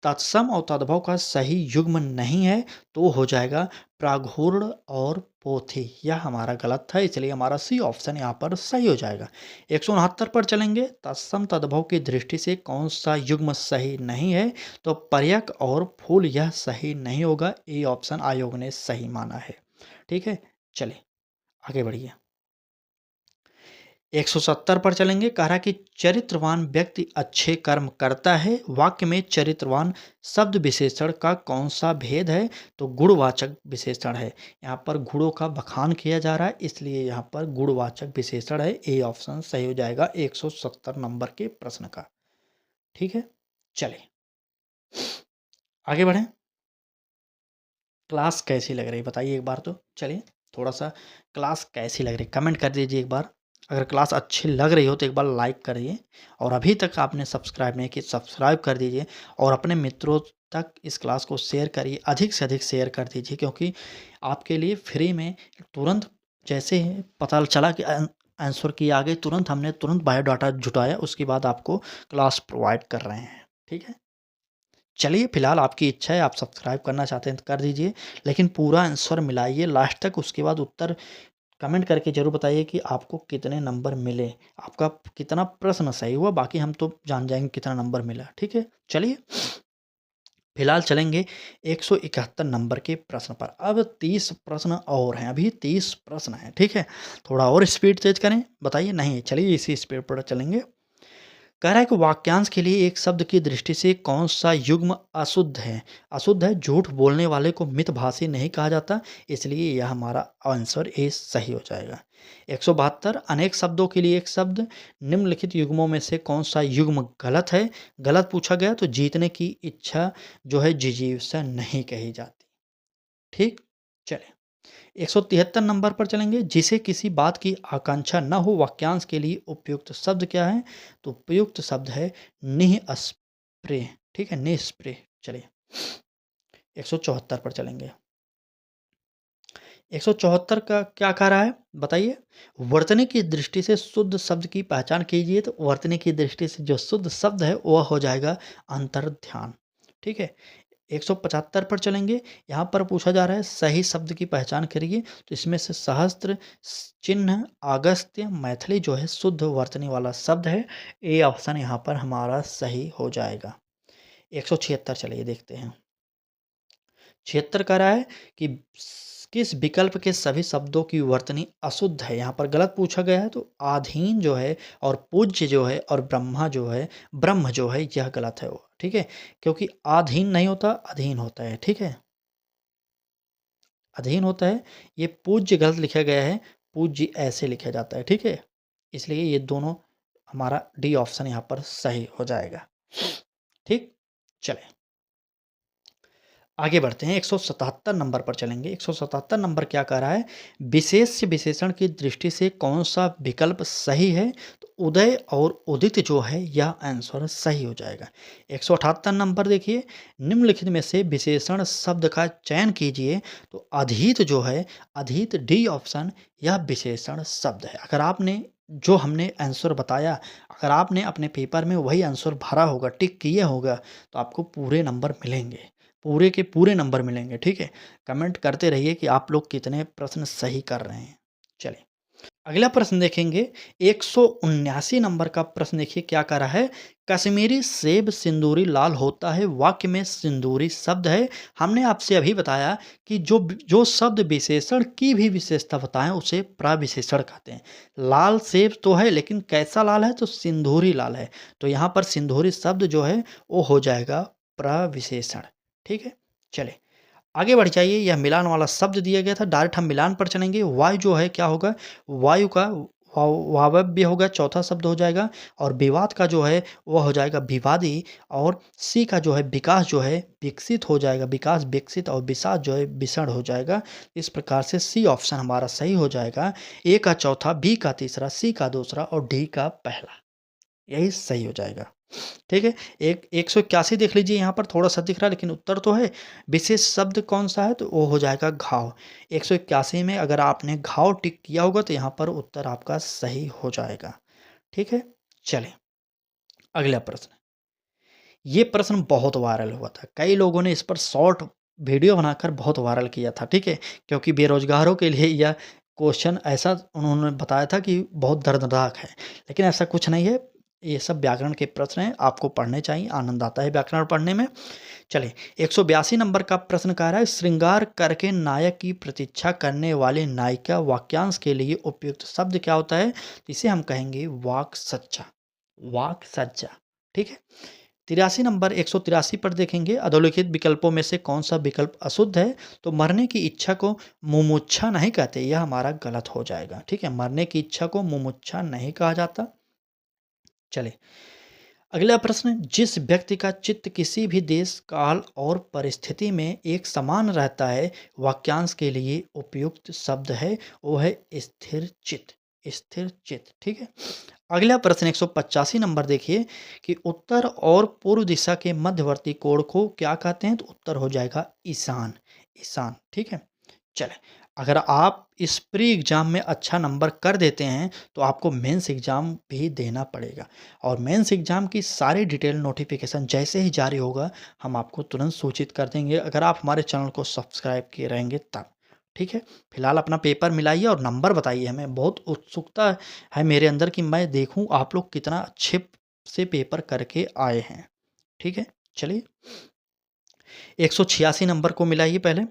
तत्सम और तद्भव का सही युग्म नहीं है, तो हो जाएगा प्राघूर्ण और पोथी, यह हमारा गलत था, इसलिए हमारा सी ऑप्शन यहाँ पर सही हो जाएगा। 169 पर चलेंगे, तत्सम तद्भव की दृष्टि से कौन सा युग्म सही नहीं है, तो पर्यक और फूल यह सही नहीं होगा, ए ऑप्शन आयोग ने सही माना है। ठीक है, चलिए आगे बढ़िए। 170 पर चलेंगे। कह रहा है कि चरित्रवान व्यक्ति अच्छे कर्म करता है, वाक्य में चरित्रवान शब्द विशेषण का कौन सा भेद है, तो गुणवाचक विशेषण है। यहाँ पर गुणों का बखान किया जा रहा है, इसलिए यहाँ पर गुणवाचक विशेषण है, ए ऑप्शन सही हो जाएगा 170 नंबर के प्रश्न का। ठीक है, चलिए आगे बढ़ें। क्लास कैसी लग रही बताइए एक बार, तो चलिए थोड़ा सा क्लास कैसी लग रही कमेंट कर दीजिए एक बार। अगर क्लास अच्छी लग रही हो तो एक बार लाइक करिए, और अभी तक आपने सब्सक्राइब नहीं किया सब्सक्राइब कर दीजिए, और अपने मित्रों तक इस क्लास को शेयर करिए, अधिक से अधिक शेयर कर दीजिए, क्योंकि आपके लिए फ्री में तुरंत जैसे ही पता चला कि आंसर की आ गई, तुरंत हमने तुरंत बायोडाटा जुटाया, उसके बाद आपको क्लास प्रोवाइड कर रहे हैं। ठीक है, चलिए फिलहाल आपकी इच्छा है, आप सब्सक्राइब करना चाहते हैं तो कर दीजिए, लेकिन पूरा आंसर मिलाइए लास्ट तक, उसके बाद उत्तर कमेंट करके ज़रूर बताइए कि आपको कितने नंबर मिले, आपका कितना प्रश्न सही हुआ, बाकी हम तो जान जाएंगे कितना नंबर मिला। ठीक है, चलिए फिलहाल चलेंगे 171 नंबर के प्रश्न पर। अब 30 प्रश्न और हैं, अभी 30 प्रश्न हैं। ठीक है, थोड़ा और स्पीड तेज करें, बताइए। नहीं, चलिए इसी स्पीड पर चलेंगे। कह रहा है कि वाक्यांश के लिए एक शब्द की दृष्टि से कौन सा युग्म अशुद्ध है। अशुद्ध है, झूठ बोलने वाले को मितभाषी नहीं कहा जाता, इसलिए यह हमारा आंसर ए सही हो जाएगा। 172, अनेक शब्दों के लिए एक शब्द, निम्नलिखित युग्मों में से कौन सा युग्म गलत है। गलत पूछा गया तो जीतने की इच्छा जो है जिजीविषा नहीं कही जाती। ठीक, चलें 173 नंबर पर चलेंगे। जिसे किसी बात की आकांक्षा न हो, वाक्यांश के लिए उपयुक्त शब्द क्या है, तो उपयुक्त शब्द है निःस्पृह। ठीक है, निःस्पृह। चलिए 174 पर चलेंगे। 174 का क्या कह रहा है बताइए। वर्तनी की दृष्टि से शुद्ध शब्द की पहचान कीजिए, तो वर्तनी की दृष्टि से जो शुद्ध शब्द है वह हो जाएगा अंतर्ध्यान। ठीक है, 175 पर चलेंगे। यहाँ पर पूछा जा रहा है सही शब्द की पहचान करिए, तो इसमें से सहस्त्र, चिन्ह, अगस्त्य, मैथिली जो है शुद्ध वर्तनी वाला शब्द है, ए ऑप्शन यहाँ पर हमारा सही हो जाएगा। 176 चलिए देखते हैं। 76 कह रहा है कि किस विकल्प के सभी शब्दों की वर्तनी अशुद्ध है। यहाँ पर गलत पूछा गया है, तो आधीन जो है और पूज्य जो है और ब्रह्मा जो है, ब्रह्म जो है, यह गलत है वो। ठीक है, क्योंकि आधीन नहीं होता, अधीन होता है। ठीक है, अधीन होता है। ये पूज्य गलत लिखा गया है, पूज्य ऐसे लिखा जाता है, ठीक है। इसलिए ये दोनों हमारा डी ऑप्शन यहाँ पर सही हो जाएगा। ठीक, चलें आगे बढ़ते हैं। 177 नंबर पर चलेंगे। 177 नंबर क्या कह रहा है, विशेष्य विशेषण की दृष्टि से कौन सा विकल्प सही है, तो उदय और उदित जो है यह आंसर सही हो जाएगा। 178 नंबर देखिए, निम्नलिखित में से विशेषण शब्द का चयन कीजिए, तो अधीत जो है, अधीत डी ऑप्शन यह विशेषण शब्द है। अगर आपने जो हमने आंसर बताया, अगर आपने अपने पेपर में वही आंसर भरा होगा, टिक किया होगा, तो आपको पूरे नंबर मिलेंगे, पूरे के पूरे नंबर मिलेंगे, ठीक है। कमेंट करते रहिए कि आप लोग कितने प्रश्न सही कर रहे हैं। चलिए अगला प्रश्न देखेंगे। 179 नंबर का प्रश्न देखिए क्या कह रहा है, कश्मीरी सेब सिंदूरी लाल होता है, वाक्य में सिंदूरी शब्द है। हमने आपसे अभी बताया कि जो जो शब्द विशेषण की भी विशेषता बताएं उसे प्रविशेषण कहते हैं। लाल सेब तो है, लेकिन कैसा लाल है, तो सिंदूरी लाल है। तो यहाँ पर सिंदूरी शब्द जो है वो हो जाएगा प्रविशेषण, ठीक है। चले आगे बढ़ जाइए। यह मिलान वाला शब्द दिया गया था, डायरेक्ट हम मिलान पर चलेंगे। वायु जो है क्या होगा, वायु का वायव्य होगा, चौथा शब्द हो जाएगा। और विवाद का जो है वह हो जाएगा विवादी। और सी का जो है विकास जो है विकसित हो जाएगा, विकास विकसित। और विषाद जो है विषण हो जाएगा। इस प्रकार से सी ऑप्शन हमारा सही हो जाएगा। ए का चौथा, बी का तीसरा, सी का दूसरा और डी का पहला, यही सही हो जाएगा, ठीक है। 181 देख लीजिए, यहाँ पर थोड़ा-सा दिख रहा है लेकिन उत्तर तो है। विशेष शब्द कौन-सा है, तो वो हो जाएगा घाव। 181 में अगर आपने घाव टिक किया होगा तो यहाँ पर उत्तर आपका सही हो जाएगा, ठीक है। चलें अगला प्रश्न। ये प्रश्न बहुत वायरल हुआ था। कई लोगों ने इस पर शॉर्ट वीडियो बनाकर बहुत वायरल किया था, ठीक है। क्योंकि बेरोज़गारों के लिए यह क्वेश्चन ऐसा उन्होंने बताया था कि बहुत दर्दनाक है। लेकिन ऐसा कुछ नहीं है, ये सब व्याकरण के प्रश्न हैं, आपको पढ़ने चाहिए, आनंद आता है व्याकरण पढ़ने में। चलिए 182 नंबर का प्रश्न कह रहा है, श्रृंगार करके नायक की प्रतीक्षा करने वाली नायिका वाक्यांश के लिए उपयुक्त शब्द क्या होता है, तो इसे हम कहेंगे वाक सच्चा, वाक सच्चा, ठीक है। 83 नंबर 183 पर देखेंगे, अधोलिखित विकल्पों में से कौन सा विकल्प अशुद्ध है, तो मरने की इच्छा को मुमुक्षा नहीं कहते, यह हमारा गलत हो जाएगा, ठीक है। मरने की इच्छा को मुमुक्षा नहीं कहा जाता। चले अगला प्रश्न, जिस व्यक्ति का चित्त किसी भी देश काल और परिस्थिति में एक समान रहता है, वाक्यांश के लिए उपयुक्त शब्द है वो है स्थिर चित्त, स्थिर चित्त, ठीक है। अगला प्रश्न 185 नंबर देखिए कि उत्तर और पूर्व दिशा के मध्यवर्ती कोण को क्या कहते हैं, तो उत्तर हो जाएगा ईशान, ईशान, ठीक है। चलें अगर आप इस प्री एग्ज़ाम में अच्छा नंबर कर देते हैं तो आपको मेंस एग्ज़ाम भी देना पड़ेगा। और मेंस एग्ज़ाम की सारी डिटेल नोटिफिकेशन जैसे ही जारी होगा हम आपको तुरंत सूचित कर देंगे, अगर आप हमारे चैनल को सब्सक्राइब किए रहेंगे तब, ठीक है। फिलहाल अपना पेपर मिलाइए और नंबर बताइए। हमें बहुत उत्सुकता है मेरे अंदर कि मैं देखूं आप लोग कितना अच्छे से पेपर करके आए हैं, ठीक है। चलिए 186 नंबर को मिलाइए पहले।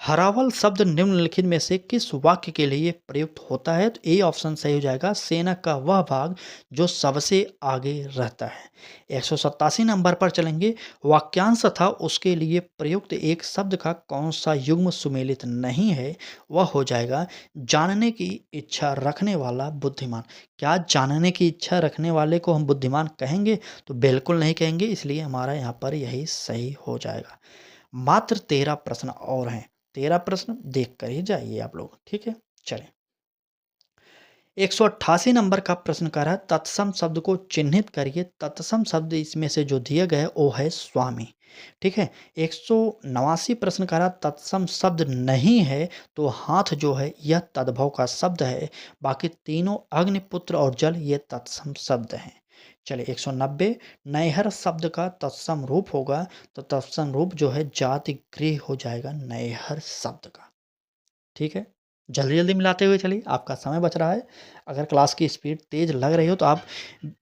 हरावल शब्द निम्नलिखित में से किस वाक्य के लिए प्रयुक्त होता है, तो ए ऑप्शन सही हो जाएगा, सेना का वह भाग जो सबसे आगे रहता है। 187 नंबर पर चलेंगे, वाक्यांश तथा उसके लिए प्रयुक्त एक शब्द का कौन सा युग्म सुमेलित नहीं है, वह हो जाएगा जानने की इच्छा रखने वाला बुद्धिमान। क्या जानने की इच्छा रखने वाले को हम बुद्धिमान कहेंगे, तो बिल्कुल नहीं कहेंगे, इसलिए हमारा यहाँ पर यही सही हो जाएगा। मात्र 13 प्रश्न और हैं, 13 प्रश्न देख कर ही जाइए आप लोग, ठीक है। चलें 188 नंबर का प्रश्न कर रहा है, तत्सम शब्द को चिन्हित करिए। तत्सम शब्द इसमें से जो दिया गया है वो है स्वामी, ठीक है। 189 प्रश्न कर रहा, तत्सम शब्द नहीं है तो हाथ जो है यह तद्भव का शब्द है। बाकी तीनों अग्निपुत्र और जल ये तत्सम शब्द हैं। चलिए 190, नैहर शब्द का तत्सम रूप होगा, तो तत्सम रूप जो है जाति गृह हो जाएगा नैहर शब्द का, ठीक है। जल्दी जल्दी मिलाते हुए चलिए, आपका समय बच रहा है। अगर क्लास की स्पीड तेज़ लग रही हो तो आप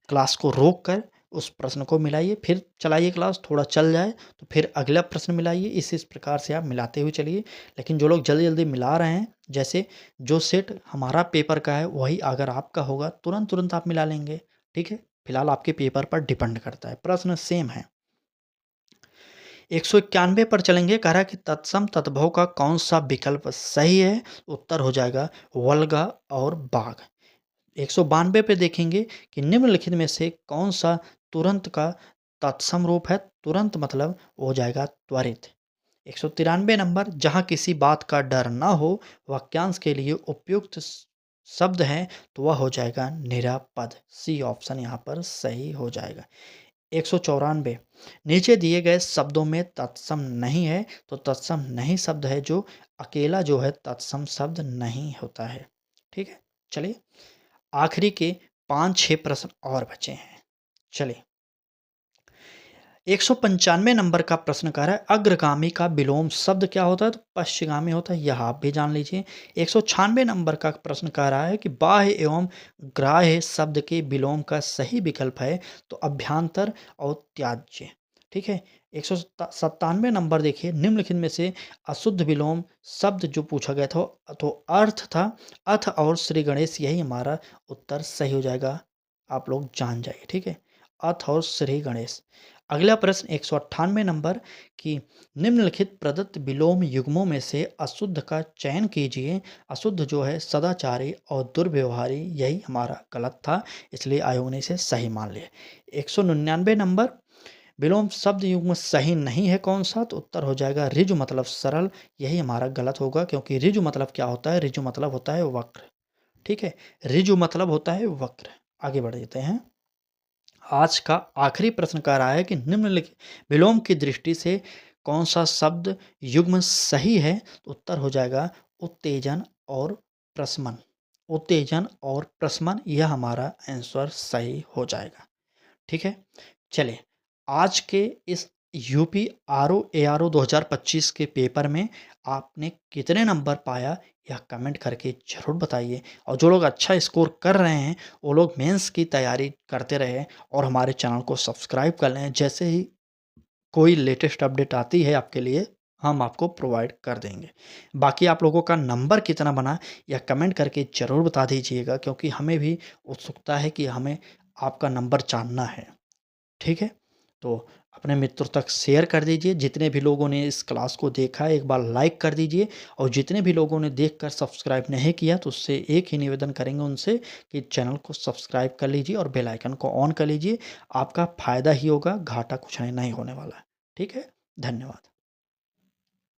क्लास को रोक कर उस प्रश्न को मिलाइए, फिर चलाइए क्लास, थोड़ा चल जाए तो फिर अगला प्रश्न मिलाइए। इस प्रकार से आप मिलाते हुए चलिए। लेकिन जो लोग जल्दी जल्दी मिला रहे हैं, जैसे जो सेट हमारा पेपर का है वही अगर आपका होगा तुरंत तुरंत आप मिला लेंगे, ठीक है। फिलहाल आपके पेपर पर डिपेंड करता है, प्रश्न सेम है। 191 पर चलेंगे। कह रहा है कि तत्सम तद्भव का कौन सा विकल्प सही है? उत्तर हो जाएगा वल्गा और बाघ। 192 पे देखेंगे कि निम्नलिखित में से कौन सा तुरंत का तत्सम रूप है? तुरंत मतलब हो जाएगा त्वरित। 193 नंबर, जहाँ किसी बात का डर ना हो वाक्यांश के लिए उपयुक्त शब्द है तो वह हो जाएगा निरापद। सी ऑप्शन यहाँ पर सही हो जाएगा। 194, नीचे दिए गए शब्दों में तत्सम नहीं है तो तत्सम नहीं शब्द है जो अकेला जो है तत्सम शब्द नहीं होता है। ठीक है, चलिए आखिरी के 5-6 प्रश्न और बचे हैं। चलिए 195 नंबर का प्रश्न कह रहा है अग्रगामी का विलोम शब्द क्या होता है? तो पश्चिगामी होता है, यह आप भी जान लीजिए। 196 नंबर का प्रश्न कह रहा है कि बाह्य एवं ग्राह्य शब्द के विलोम का सही विकल्प है तो अभ्यंतर और त्याज्य। ठीक है, 197 नंबर देखिए, निम्नलिखित में से अशुद्ध विलोम शब्द जो पूछा गया था तो अर्थ था। अथ और श्री गणेश, यही हमारा उत्तर सही हो जाएगा। आप लोग जान जाइए। ठीक है, अथ और श्री गणेश। अगला प्रश्न 198 नंबर कि निम्नलिखित प्रदत्त विलोम युग्मों में से अशुद्ध का चयन कीजिए। अशुद्ध जो है सदाचारी और दुर्व्यवहारी, यही हमारा गलत था, इसलिए आयोग ने इसे सही मान लिया। 199 नंबर, विलोम शब्द युग्म सही नहीं है कौन सा? तो उत्तर हो जाएगा ऋजु मतलब सरल, यही हमारा गलत होगा क्योंकि ऋजु मतलब क्या होता है? ऋजु मतलब होता है वक्र। ठीक है, ऋजु मतलब होता है वक्र। आगे बढ़ जाते हैं। आज का आखिरी प्रश्न कह रहा है कि निम्नलिखित विलोम की दृष्टि से कौन सा शब्द युग्म सही है? तो उत्तर हो जाएगा उत्तेजन और प्रशमन। उत्तेजन और प्रशमन, यह हमारा आंसर सही हो जाएगा। ठीक है, चलिए आज के इस यूपी आरओ एआरओ 2025 के पेपर में आपने कितने नंबर पाया यह कमेंट करके ज़रूर बताइए। और जो लोग अच्छा स्कोर कर रहे हैं वो लोग मेंस की तैयारी करते रहे और हमारे चैनल को सब्सक्राइब कर लें। जैसे ही कोई लेटेस्ट अपडेट आती है आपके लिए हम आपको प्रोवाइड कर देंगे। बाकी आप लोगों का नंबर कितना बना यह कमेंट करके ज़रूर बता दीजिएगा क्योंकि हमें भी उत्सुकता है कि हमें आपका नंबर जानना है। ठीक है, तो अपने मित्रों तक शेयर कर दीजिए। जितने भी लोगों ने इस क्लास को देखा है एक बार लाइक कर दीजिए और जितने भी लोगों ने देखकर सब्सक्राइब नहीं किया तो उससे एक ही निवेदन करेंगे उनसे कि चैनल को सब्सक्राइब कर लीजिए और बेल आइकन को ऑन कर लीजिए। आपका फ़ायदा ही होगा, घाटा कुछ नहीं होने वाला है। ठीक है, धन्यवाद।